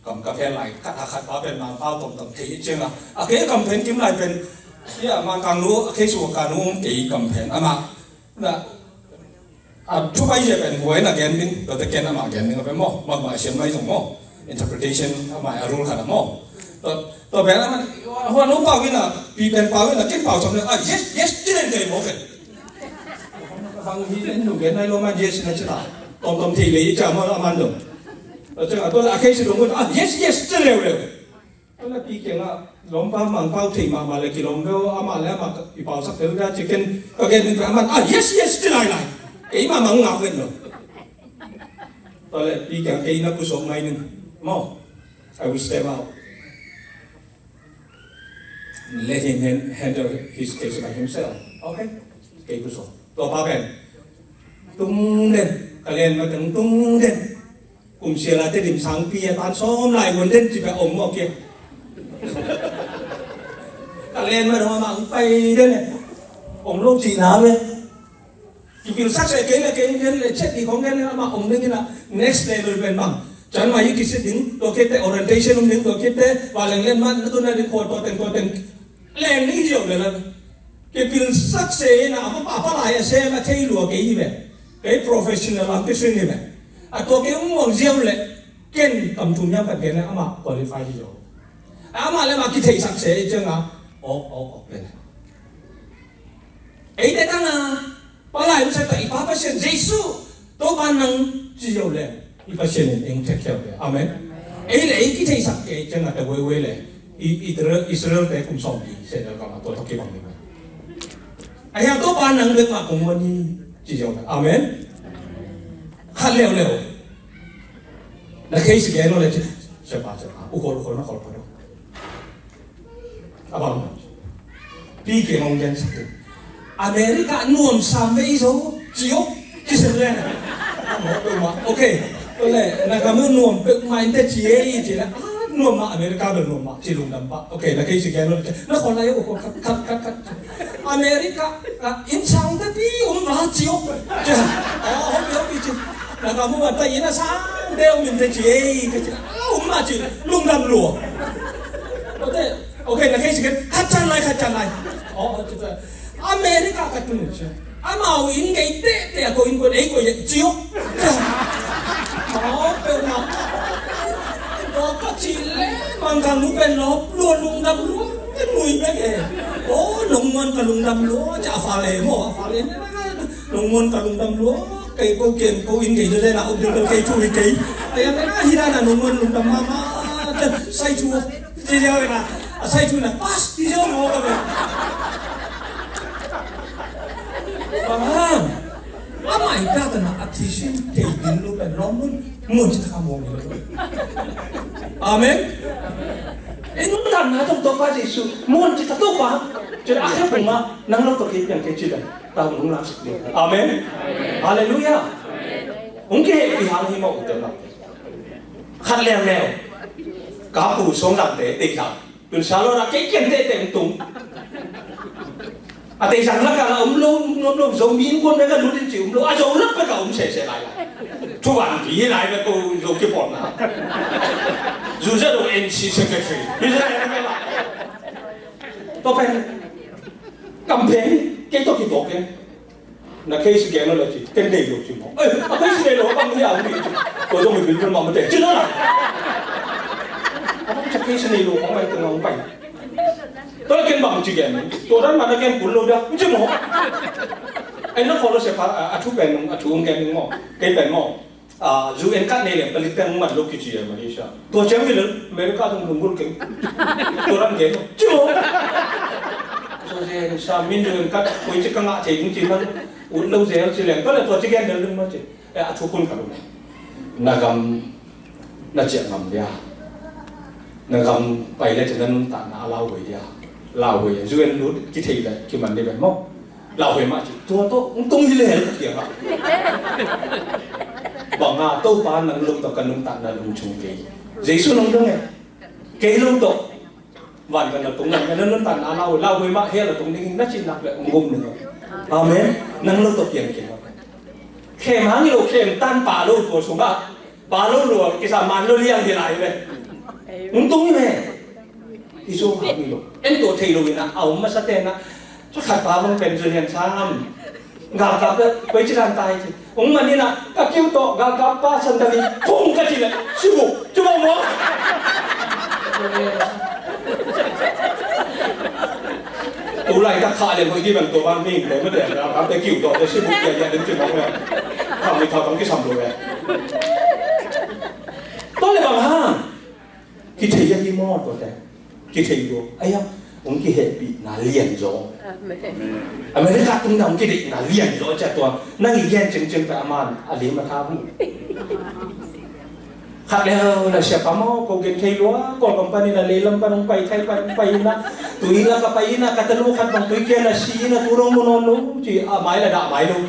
กับแค่ไหลขัดขัดว่าเป็นมาเป้าตรงตรงที่จริงอ่ะโอเคกับเพนกิมไหลเป็นเนี่ยมาการรู้โอเคชัวการรู้กี่กับเพนอ่ะมานะทุกไปจะเป็นหวยนะแกนบินเราจะแกนอ่ะมาแกนนึงเป็นหม้อมาเชื่อมไม่ตรงหม้อ interpretation อ่ะมาอารมณ์ขนาดหม้อตัวแบบนั้นหัวนู้นเป่าวินะปีเป็นเป่าวินะกินเป่าสมเลยyes yes ที่เล่นเคยบอกกันบางทีเล่นหนูเกนในโรมัน yes นะจ๊ะตรงที่เลยจะมาอามันหนู这个都是阿 K 是龙哥yes yes 这了了，那毕竟啊，龙包忙包提嘛来，给龙哥阿妈来嘛，一包十条的，就跟个跟那个阿妈yes yes 这来，几嘛忙咬跟咯，到嘞毕竟几那不爽买呢，冇 ，I will step out, let him handle his case by himself, okay? 幾不爽，多八遍，tung lên, cái lên mà từng tung lên. Cùng xưa là tới điểm sáng kia tan xóm lại nguồn lên chỉ phải ổng vào kia cả lên mà nó mà bay đây này ổng lâu chỉ nào vậy chỉ kiểu sắc sẽ cái này chết thì không nghe mà ổng đây như là next level bên bằng chẳng mà những cái sự đứng tôi kết tế orientation ông đứng tôi kết tế và lên mà tôi nói đi khôi tôi tên lên những điều này là cái kiểu sắc sẽ nào mà bà lại sẽ mà thấy lùa cái gì vậy cái professional làm cái chuyện gì vậyตัวเกี่ยวกับเรื่องเลยเก่งกำทุ่มยังแบบนี้นะอามาคุริฟายที่อยู่อามาเลยมาคิดถึงสักเสียจังอ่ะโอ้เป็นไอ้เด็กนั่งปลายมันจะแต่อีกป้าเช่นเยซูตัวบ้านนั่งที่อยู่เลยอีกป้าเช่นเองเทคแคร์เลยอาเมนไอ้เลยคิดถึงสักเสียจังอ่ะแต่เว้ยเลยอิสราเอลแต่คุมสอบดีเสร็จแล้วก็มาตัวทักกี้บังนี่ไหมไอ้ยังตัวบ้านนั่งเด็กมาคุมวันนี้ที่อยู่เลยอาเมนขัดเร็วแล้วเคสแกโน่เลยใช่ป่ะอุโคนมาขอพรอ่ะบ้างพี่เก่งองค์ยันสักทีอเมริกาหน่วมสามเวอีโซจิโอที่สุดเลยนะโอเคก็เลยนะครับเมื่อหน่วมเป็นมาอินเตอร์จีเอจีนะหน่วมมาอเมริกาเป็นหน่วมมาจีลุงดำปะโอเคแล้วเคสแกโน่เลยแล้วคนอะไรอุโคนคัดอเมริกาอินช่างแต่พี่มาจิโอจ้ะอ๋อเดี๋ยวพี่จีนะครับเมื่อวันแต่ยินนะช่างเดี๋ยวมินเตจีเอก็จะมาจีลุงดำหลวงโอเคนะเคสแกคัดจันไรอ๋อจะอเมริกาคัดตัวนี้อามาวินไงเตะก็อินคนเองก็ยังจิโออ๋อเป็นมาเราก็จีเล่บางครั้งลุงเป็นล้อล้วนลุงดำล้วนเป็นหนุ่ยไปแกโอ้ลุงมันกับลุงดำล้วนจะฟาเลโม่ฟาเลนี่นะลุงมันกับลุงดำล้วนcái câu chuyện câu in cái đây là ông được cái chui cái cái này hi ra là nung nung đầm ma say chua thì giờ là say chua là pass thì giờ nó cái vâng mày ta tên là attention cái tin lúc là nó muốn chỉ tham mong rồi amen ini kan na tong to pa Jesu muốn chỉ ta to pa cho nên akhir pun mà năng lâu to cái yang cái chuyện này tao cũng làm được amen hallelujah ông kia bị hàng hi mộng tên nào khát leo cá bù xuống làm để rằng từ sáng nó cái kiện để tung à để rằng là ông luôn giống miếng quân đấy là luôn đến chịu luôn à giống lấp cái cả ông sẽ lại thu hoàn thì lại với cô rồi cái bọn nào dù rất là NC secretary bây giờ này nó lại tôi phải cầm thế cái tôi thì tốt cái là case cái nó là gì cái này được chứ không case này nó bằng cái gì tôi cho mình bình mà mình để chứ nó là không chắc case này luôn không phải từ nó phải tôi là cái bằng chữ cái tôi đang mà nó cái cuốn lâu đó chứ không anh nó follow sẽ phải chú bèn chú ông cái mỏ cái bèn mỏ dù anh cắt này là cái tên mà lúc cái gì mà đi sao tôi chẳng biết là mấy cái thằng muốn cái tôi đang cái chứ không rồi sao mình được cắt quay chiếc căng thì cũng chỉ nó uống lâu dễ chỉ là có là tôi chỉ nghe được luôn mà chỉ chú quân cả luôn là cầm là chuyện ngầm đi là cầm bay lên cho nên tạm là lao về đi lao về dù anh lúc cái thì là khi mình đi về mốc lao về mà chỉ tôi cũng tung đi lên cái kiểu bằng à tôi bán năng lượng tao cần năng tạm là năng chung cái giấy số năng lượng này cái lượng taoวันกันนะตรงนั้นนั่นนั่นตันเราไปมาเฮียเราตรงนี้น่าชินหนักเลยงงเลยอาเมนนั่งเราตกเกียงเกียง เข้มหางนี่โลเข้มตันป่าโลตัวสมบัติป่าโลโลกิสามันโลเลี้ยงที่ไหนเลยมึงตรงนี้แม่อีโซ่หางนี่โลเอ็นตัวเทโลวินะเอามาสเตนนะจะขัดป่ามันเป็นจุดเรียนซ้ำgak gakไปจิรันตายจิองมันนี่นะก็คิวโตgak gak pa sandali pung ka sila sibuk cuma mo ulai ta kha le ko gi ban to ban mi le ma de ka te kiu to te sibuk ya ya den chi mo le ka mi tha tong ki sam lo le to le bang ha ki thei ya ki mo to te ki thei yo ai ya ông kia hệ bị là liền rồi, America cũng nằm cái định là liền rồi chả toàn, năng ý ghen chừng chừng phải aman, lý mà tham, khác là sẽ bám mò, có cái thay lúa, có company là lấy lâm ông bay thay bay na, tụi là cái bay na, cái telu khác bằng tụi kia là xí na, tụi rong non luôn, chỉ máy là đã máy luôn,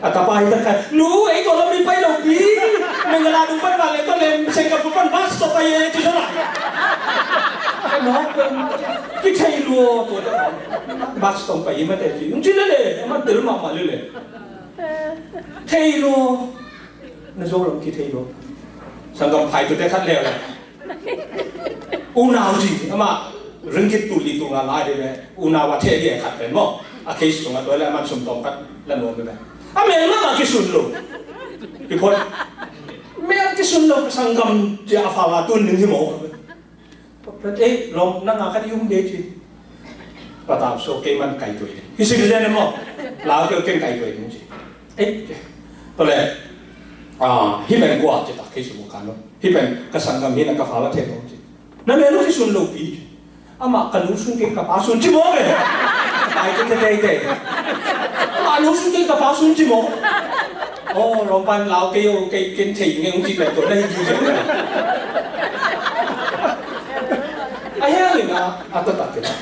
tập bay tất cả, nú ấy còn làm đi bay lâu đi, mình là đúng bắt vào lấy tao lên Singapore bắt bus tao bay chứ sao lại nó cái thay lúa của nó bắt tổng phải mà để gì cũng chứ đấy mà tự mà lên thay lúa nó dâu lắm cái thay lúa sang cầm phải tụi cái khát leo này u nào gì mà rừng cái tụi lì tụi ngà lại đấy u nào mà thay đi khát đấy mà à cái số ngà tôi lại mang sum tổng khát là nó đấy à mẹ nó là cái sum lúa cái con mẹ cái sum lúa sang cầm chỉ à phá là tuần đừng gì mỏ ê lòng năng ngã cái dung đấy chứ và tạo số cái mình cày tuổi cái sự kiện này mà lão kêu cái cày tuổi đúng chứ ê tôi lại hi bên qua chỉ đặt cái số một cái nó hi bên cái sản phẩm này là cái phá là thế đúng chứ nó mấy lúc cái xuân lâu bí mà cái lúc xuân cái phá xuân chứ mỏ vậy ai cái đây mà lúc xuân cái phá xuân chứ mỏ lòng ban lão kêu cái thị nghe ông chị lại tôi đây gì vậy ayah ni na atatak kita.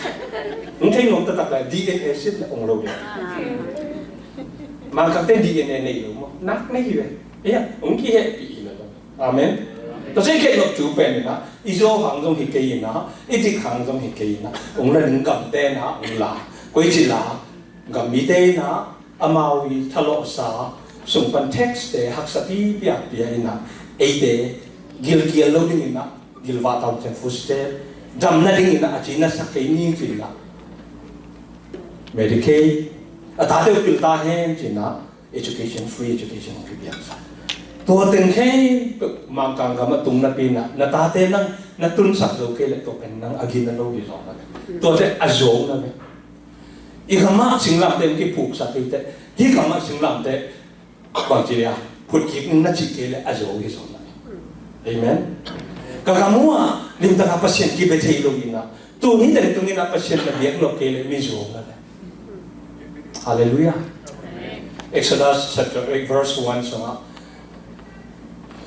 Mungkin orang tetap lah DNA sih lah orang logi. Maka kita DNA ni lo, nak ni hibe. Iya, mungkin happy lah. Amen. Tapi kita nak cuba ni na, iso hangzong hikai na, itik hangzong hikai na, orang lah ningkam deh na, orang lah, koi cila, gami deh na, amawi thalo sa, sumpan teks deh, hak sapi biak biak na, deh, gil lo ni na, gil watau jen fuster. Dam na ding ina achi na sakai ni china Medicaid atate pilta hen china education free education ki biak sa to ten khe ma kang ga ma tung na pina na tate nang na tun sak zo ke le to pen nang agin na lo gi zo na to te azong na be I kama singlam ten ki phuk sa te hi kama singlam te bang chi ya phut ki na chi ke le azong gi zo na amen kakamua lim ta pasien ki bethei lo ina tu ni den tu ni na pasien na biak lo ke le mi zo na hallelujah Exodus chapter 8 verse 1 songa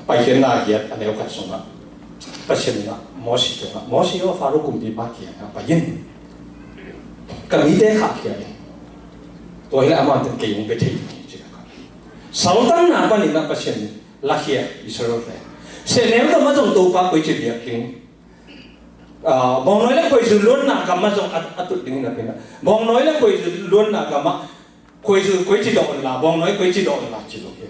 pai ken na hiat aneu ka songa pasien na mosi o faro kum di ba ki na pa yin ka mi te kha ki to ila ama ten ke yung bethei chi ka sautan na pa ni na pasien la khia Israel le sẽ nếu các mazong tu pa koi chili king bong nói là koi zu luôn na kam mazong atut ding na pina bong nói là koi zu luôn na kam koi chi don la bong nói koi chi don la chi lo ke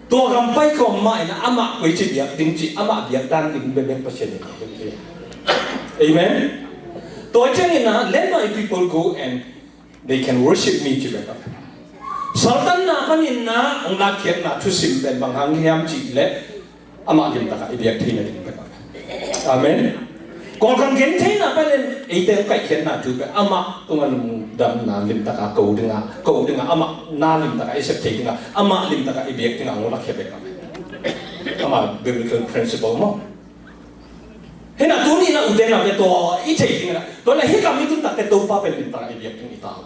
to kam pai ko mai na ama koi chi biak ding chi ama biak dan ding be be pa chen amen to chen na let my people go and they can worship me chi be ka sultan na kanin na ang lakhet na thu sim ben bang hang hiam chi le ama lim taka ibiak thina ding pe amen kon kan gen thina pa len ei te kai khen na tu pe ama tungan dam na lim taka ko dinga ama na lim taka isep thei dinga ama lim taka ibiak dinga ngola khebe ka ama biblical principle mo hena tu ni na uden na pe to I thei dinga to la he kam tu ta te to pa pe lim taka ibiak ding ita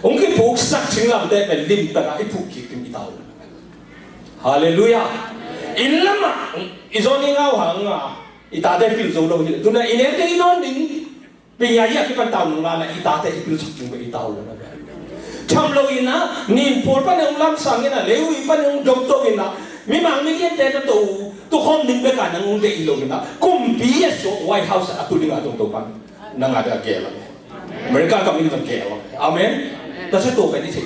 ong ki phuk sak chinglam te pe lim taka I phuk ki ding ita hallelujah Inlama izoni ngau hanga itate pil zo lo tuna ine te inon ding pinya ya ki pan taw nula na itate pil sak ding be itaw lo na cham lo ina nin por pa nang lam sang ina leu I pa nang dok to ina mi mang mi ke te to khom ding be ka nang de ilo ina kum bi ya so white house atu ding atong to pan nang ada ke la America ka mi to ke amen ta se to pe ni se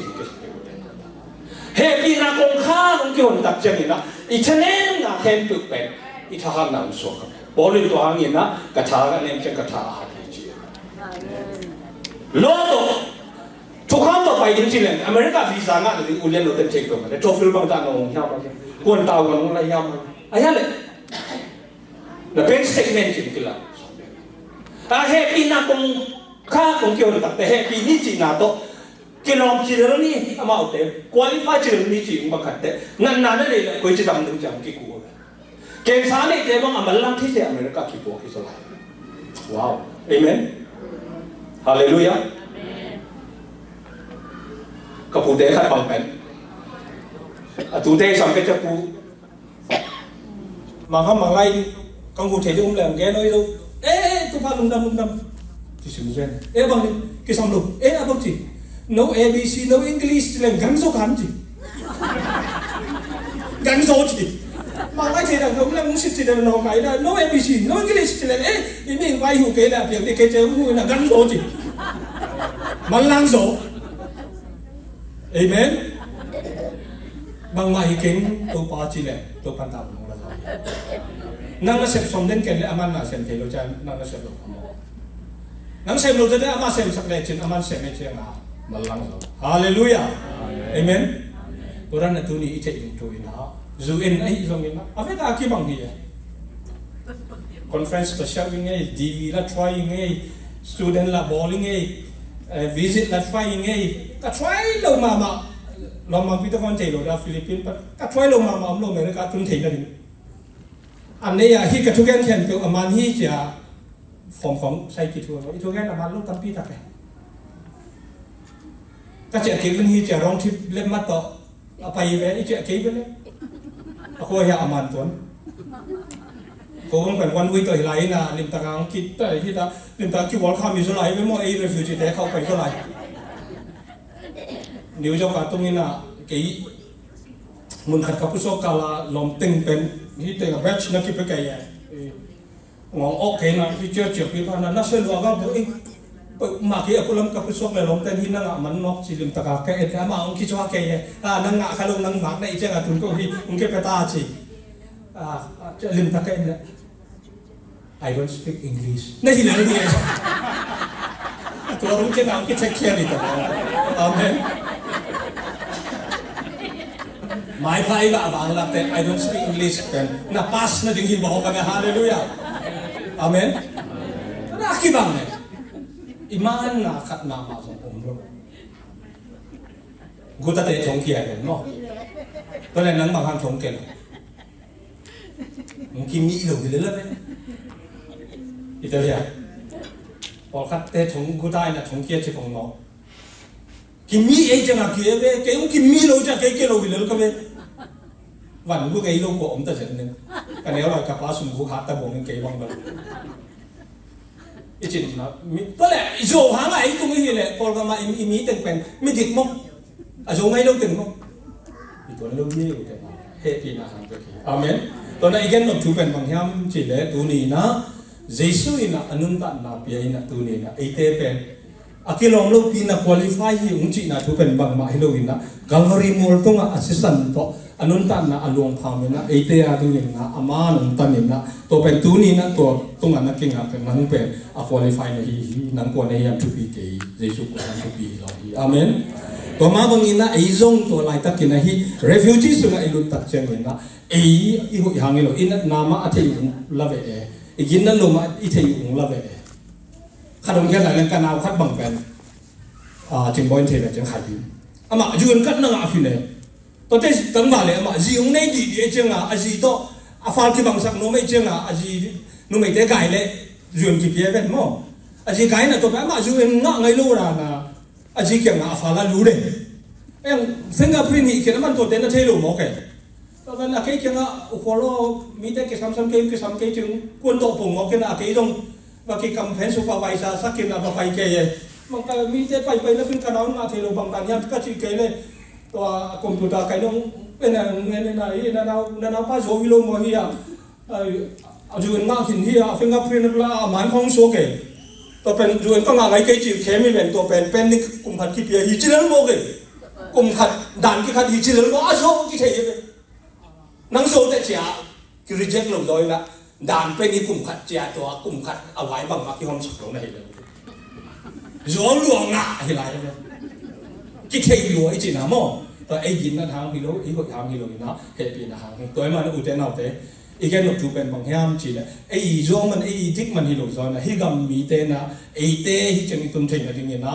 เฮปีนักองข้าองค์คนตักจังอินะอิชเนนนักเห็นตุกเป็นอิทหักนังสวกบอลิตัวหางอินะกระชากกันเองจังกระชากหาดีจีโลโตทุกครั้งต่อไปจริงๆเลยอเมริกาวีซ่างานหรืออุเลียนโนเต็มเช็คตัวมันโจฟิลบางจานองค์ยาวมากกวนตาวกันอะไรยาวมากอะไรเลยแล้วเป็นเซกเมนต์จริงๆละเฮปีนักองข้าองค์คนตักแต่เฮปีนี้จีน่าโตกิโลจิรนี่อามาอุเตคุลิฟายจิรนี่จีอุบัติเตนั่นนั่นเลยคุยจะทำดึงจำกี่กูเก่งสารนี่เดี๋ยวมันอัลลังที่เสียอเมริกากี่ตัวกี่สลายว้าวเอเมนฮาเลลูยากับผู้เด็กขัดบังเป็นตัวเด็กสังเกตจะผู้มาเขามาไล่กังวลเฉยๆแหลมแกน้อยดูตัวพาลุงดำที่สุดเลยบางทีกี่สามลูกอะไรจี no ABC no English เลยกันโซกันจีกันโซจีมาไล่เฉยๆผมเลยมุสิตจีเลยน้องไก่ได้ no ABC no English เลยอีนี่ไว้หูเกล้าเพียงที่เกล้าหูน่ะกันโซจีมันลังโซเอเมนบางวันเก่งตัวปาจีเลยตัวพันธะของเรานั่งนักเสพสมเด็จเก่งเลยอามันน่ะเสพเทโลจานั่งนักเสพหลงนั่งเสพหลงจะได้อามันเสพสักเล็กชิ้นอามันเสพไม่เชื่อมามาลังฮาเลลูยาเอเมนตัวนั้นตัวนี้อิจฉาอินทูอินะจูอินไอ้ตรงนี้นะอะไรก็อาคีบังดีอ่ะคอนเฟรนซ์สเปเชียลยังไงดีวีละทรายยังไงสตูเดนต์ละบอลยังไงวิสิตละทรายยังไงก็ทรายลงมาลงมาพิจารณาใจเราฟิลิปปินส์ก็ทรายลงมาอเมริกาทุ่มเทกันอันนี้ฮิกระทุกแกนเขียนเกี่ยวกับมันฮิจะของใช้กี่ทัวร์อีทุกแกนมันลูกตั้มปีตักเลยก็จะเกี่ยวกับฮิจะร้องทิพเล่มมาต่อเอาไปเว้ยอีจะเกี่ยวกับเลยaku ya aman tuan kau kanวันวิ่งตัวไหลนะลิมตะกังคิดแต่ที่ตาลิมตะคิดว่าข้ามีส่วนไหลไม่หมดไอ้ refugee แต่เข้าไปส่วนไหลเดี๋ยวเจ้าการตรงนี้นะกี่มุนขัดกับผู้สกาลาลมตึงเป็นที่เตะกับแบชนักกีฬาแก่งงอกเห็นนะที่เจอเจ็บที่ผ่านนั้นน่าเสียดายก็บอกมาเกี่ยวกับลมกับผู้สกเลยลมแต่ที่นั่งมันนกสิลิมตะกังแก่เอ็ดมาองคิดว่าแก่นั่งงะขลุ่มนั่งหมักในเจ้าตุนก็ที่องค์เก็บไปตาจีลิมตะกังเนี่ย I don't speak English นี่ที่ไหนดีตัวรุ่งเจ้าองค์คิดเช็คเชียร์นี่ตัวอาเมนหมายไปแบบบางหลักแต่ I don't speak English เป็นน่าพัสน่าจึงหิบอกกันนะฮาเลลูยาอาเมนน่าคิดบ้างเนี่ยอิมานน่าขัดมาสององค์รู้กูตัดเตะชงเกียร์เลยเนาะตอนนั้นบางครั้งชงเกียร์มึงกินมีหรือกินเลือดไหมอิตาเลียพอขัดเตะชงกูได้นะชงเกียร์ชิของน้องกินมีเอจังอะเกียร์เว้ยเกี่ยวกินมีเราจะเกี่ยวเรากินเลือดก็เว้ยวันกูเกี่ยวเราก็อมตะเฉยนึงกันแล้วเรากับป้าสุ่มกูขาดตะบงเกี่ยวบ้างเลยอีจินนะมีตัวแหละโจหางไอ้ตรงนี้เลยพอเรามาอีมีตึงเป็นไม่ติดมั้งโจไงเราตึงมั้งอีตัวเราเนี่ยอยู่แต่เฮปีน่าทำไปกี่อาเมนตอนนั้นอีกอย่างเราถือเป็นบางอย่างจีเลยตัวนี้นะเยซูอินะอนุนตันนะเปียนะตัวนี้นะไอเตเป็นอากิลองลูกปีนะคุริฟายที่อุ้งจีนะถือเป็นบางมาให้เราอินะกัลวารีมูลตรงอ่ะ assistant ต่ออนุนตันนะอลวงพามินะไอเตอะตรงนี้นะอามานุนตันนี่นะตัวเป็นตัวนี้นะตัวตรงนั้นกิงอ่ะเป็นนั่งเป็นอะคุริฟายนะฮีนั่งกวนในยามทุกปีเกย์เยซูกวนทุกปีเราฮีอาเมนตัวมาบางอินะไอซงตัวลายตักกินนะฮี refugee สุนัขไอลุตักเจงนะไอหุ่ยหางเราอินะนามาอัฐิยุงลาเวอีกินนั่นลงมาอัฐิยุงลาเวขัดตรงแค่ไหนกันกันเอาขัดบังเป็นจึงบอยเทเลยจึงขายดีอามาจูนขัดนั่งอาฟินเลยตัวเตสตั้งมาเลยอามาจีองในดีดีจึงอาจีโตอาฟัลที่บางสักโนไม่จึงอาจีโนไม่ได้ไก่เลยจูนกี่ปีเป็นมั้งอาจีไก่น่ะตัวอามาจูนง่ะไงรู้ล่ะนะอาจีเกี่ยงอาฟัลละรู้เลยเอ็งสิงคโปร์นี่เกี่ยงมันตัวเต้นน่ะเทลูมั้งแกตอนนั้นอาเกี่ยงอุปโลมีแต่เกี่ยงซ้ำๆเกี่ยงจึงกวนโตปุ่งมั้งเกี่ยงอาเกี่ยงว่าเกี่ยงแผนสุภาพไวซ่าสักเกี่ยงอาไปเกี่ยมันก็มีแต่ไปแล้วเป็นการเอามาเทลูบางตาเนี่ยก็จีเกี่ยเลยตัวคอมพิวเตอร์ไก่น้องเป็นอะไรนั่นเอาป้าโจวิโลมาเฮียจูนง่าหินเฮียฟิงกับฟินนั่นละหมันของโซเกตตัวเป็นจูนก็ง่าไงเกจิเข้มไม่เป็นตัวเป็นนี่กุมพันกี่ปีฮิจินันโมเก กุมขัดด่านกี่ขัดที่จิลว่าโซ่กี่เทียบนังโซ่แต่เจ้าคือ reject ลงโดยละด่านเป็นนี่กุมขัดเจ้าตัวกุมขัดเอาไว้บางมาที่ห้องสุขลงในเลยย้อนหลวงอ่ะเห็นไรเนี่ยกี่เทียบอยู่ไอ้จีน่ามอตัวไอ้ยินนั่นทางพี่รู้ไอ้คนทางพี่รู้นะเฮปีนะทางตัวมันอุตเทนเอาแต่อีกแค่หนุกจูเป็นบางอย่างจีเลยไอ้ย้อนมันไอ้ทิกมันฮิโร่ซ้อนนะฮิกามมีเตนะไอ้เตฮิจะมีตุ้มเทนอะไรเงี้ยนะ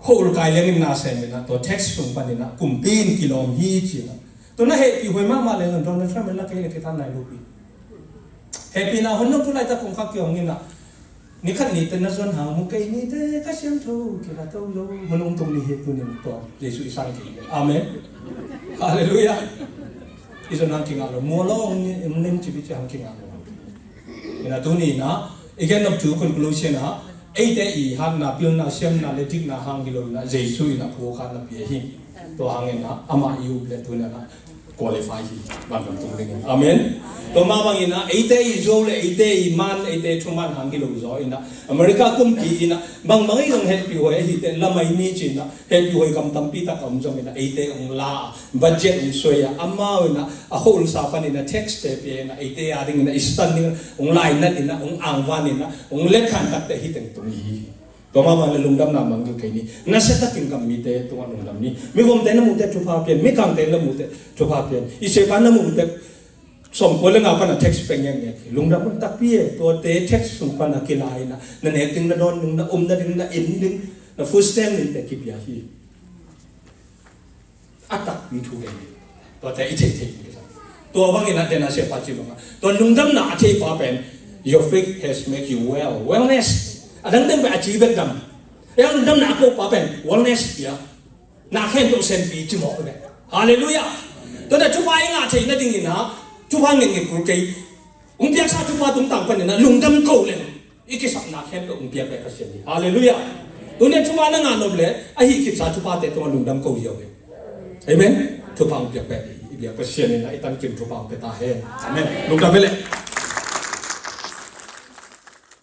โคลกายเลี้ยงนาเซมินะตัว text ส่งไปนี่นะกลุ่มปีนกิโลเมตรจีนะตัวนั้นเฮปีหวยมากมาเลยนะโดนนั่นใช่ไหมล่ะแค่ที่ท่านนายรู้ปีเฮปีนะคนนู้นผู้ใดจะคงขับเกี่ยวงี้นะนี่ขันนี่เป็นนักส่วนหางมุกไอ้นี่เด็กก็เสียงทูกิราโต้โยคนนู้นตรงนี้เฮตุนี่ตัวเยซูอิสานกิอาเมนฮาเลลูยาอิสระกิงอาโลมัวล้อนี่มันจิบิจหังกิงอาโลนี่นะตัวนี้นะอีกแค่นับจู conclusion นะไอ้เด็กอีฮันน่ะพิลน่ะเชื่อมน่ะเลติกน่ะหางกิโลน่ะเยซูน่ะผู้ขันน่ะเปียหิตัวหางน่ะอามายูเปลตัวน่ะ qualify บางคนตรงนี้อาเมนตัวมาบางอินะไอ้เด็กอีโจเลไอ้เด็กอีมันไอ้เด็กชุมันหางกิโลโจอินะอเมริกาคุมปีอินะบางอีต้องเห็นปีหวยไอ้เด็กละไม่มีจินะเห็นปีหวยกำตั้มปีตะกำจงอินะไอ้เด็กองลาบัดเจ็ตองสวยอามาอินะอาโฮลซาปันอินะ text เตปีอินะไอ้เด็กอะไรอินะอิสตันอินะองไลน์นั่นอินะองอ่างวานอินะองเล็กขันตัดแต่ฮิตตรงนี้ตัวมาวันลุงดำน้ำมังอยู่แค่นี้น่าเสียดายกินกับมีเตตัวลุงดำนี้ไม่ผมเต้นน้ำมูเตชุบาเปลี่ยนไม่กังเต้นน้ำมูเตชุบาเปลี่ยนอีเสกันน้ำมูเตสมควรเรื่องอะไรนะ text เป็นยังไงลุงดำมันตักพี่ตัวเต text สมควรนักกีฬาอินะนั่นเองถึงนั่นโดนนั่นนั่นนั่นอินดึงนั่นฟูสเตนนี่แต่คิดยาฮีอัตตักมีทุกอย่างตัวเตอีเทคตัวบางอย่างนั่นเดน่าเสียปัจจุบันตัวลุงดำน่าเทปาเป็น your faith has make you wellness adang deng ba achieve dam yang dam na ko pa pen wellness ya na khen to sen pi chi mo ne hallelujah to da chu ba nga thei na ding na chu ba ngeng ngeng ku kai pia sa chu ba tung tang pan na lung dam ko le iki sa na khen to pia ba ka sen hallelujah to ne chu ba na nga no ble a hi ki sa chu ba te to lung dam ko yo be amen chu ba pia ba ka sen na itan kim chu ba pe ta he amen lung dam le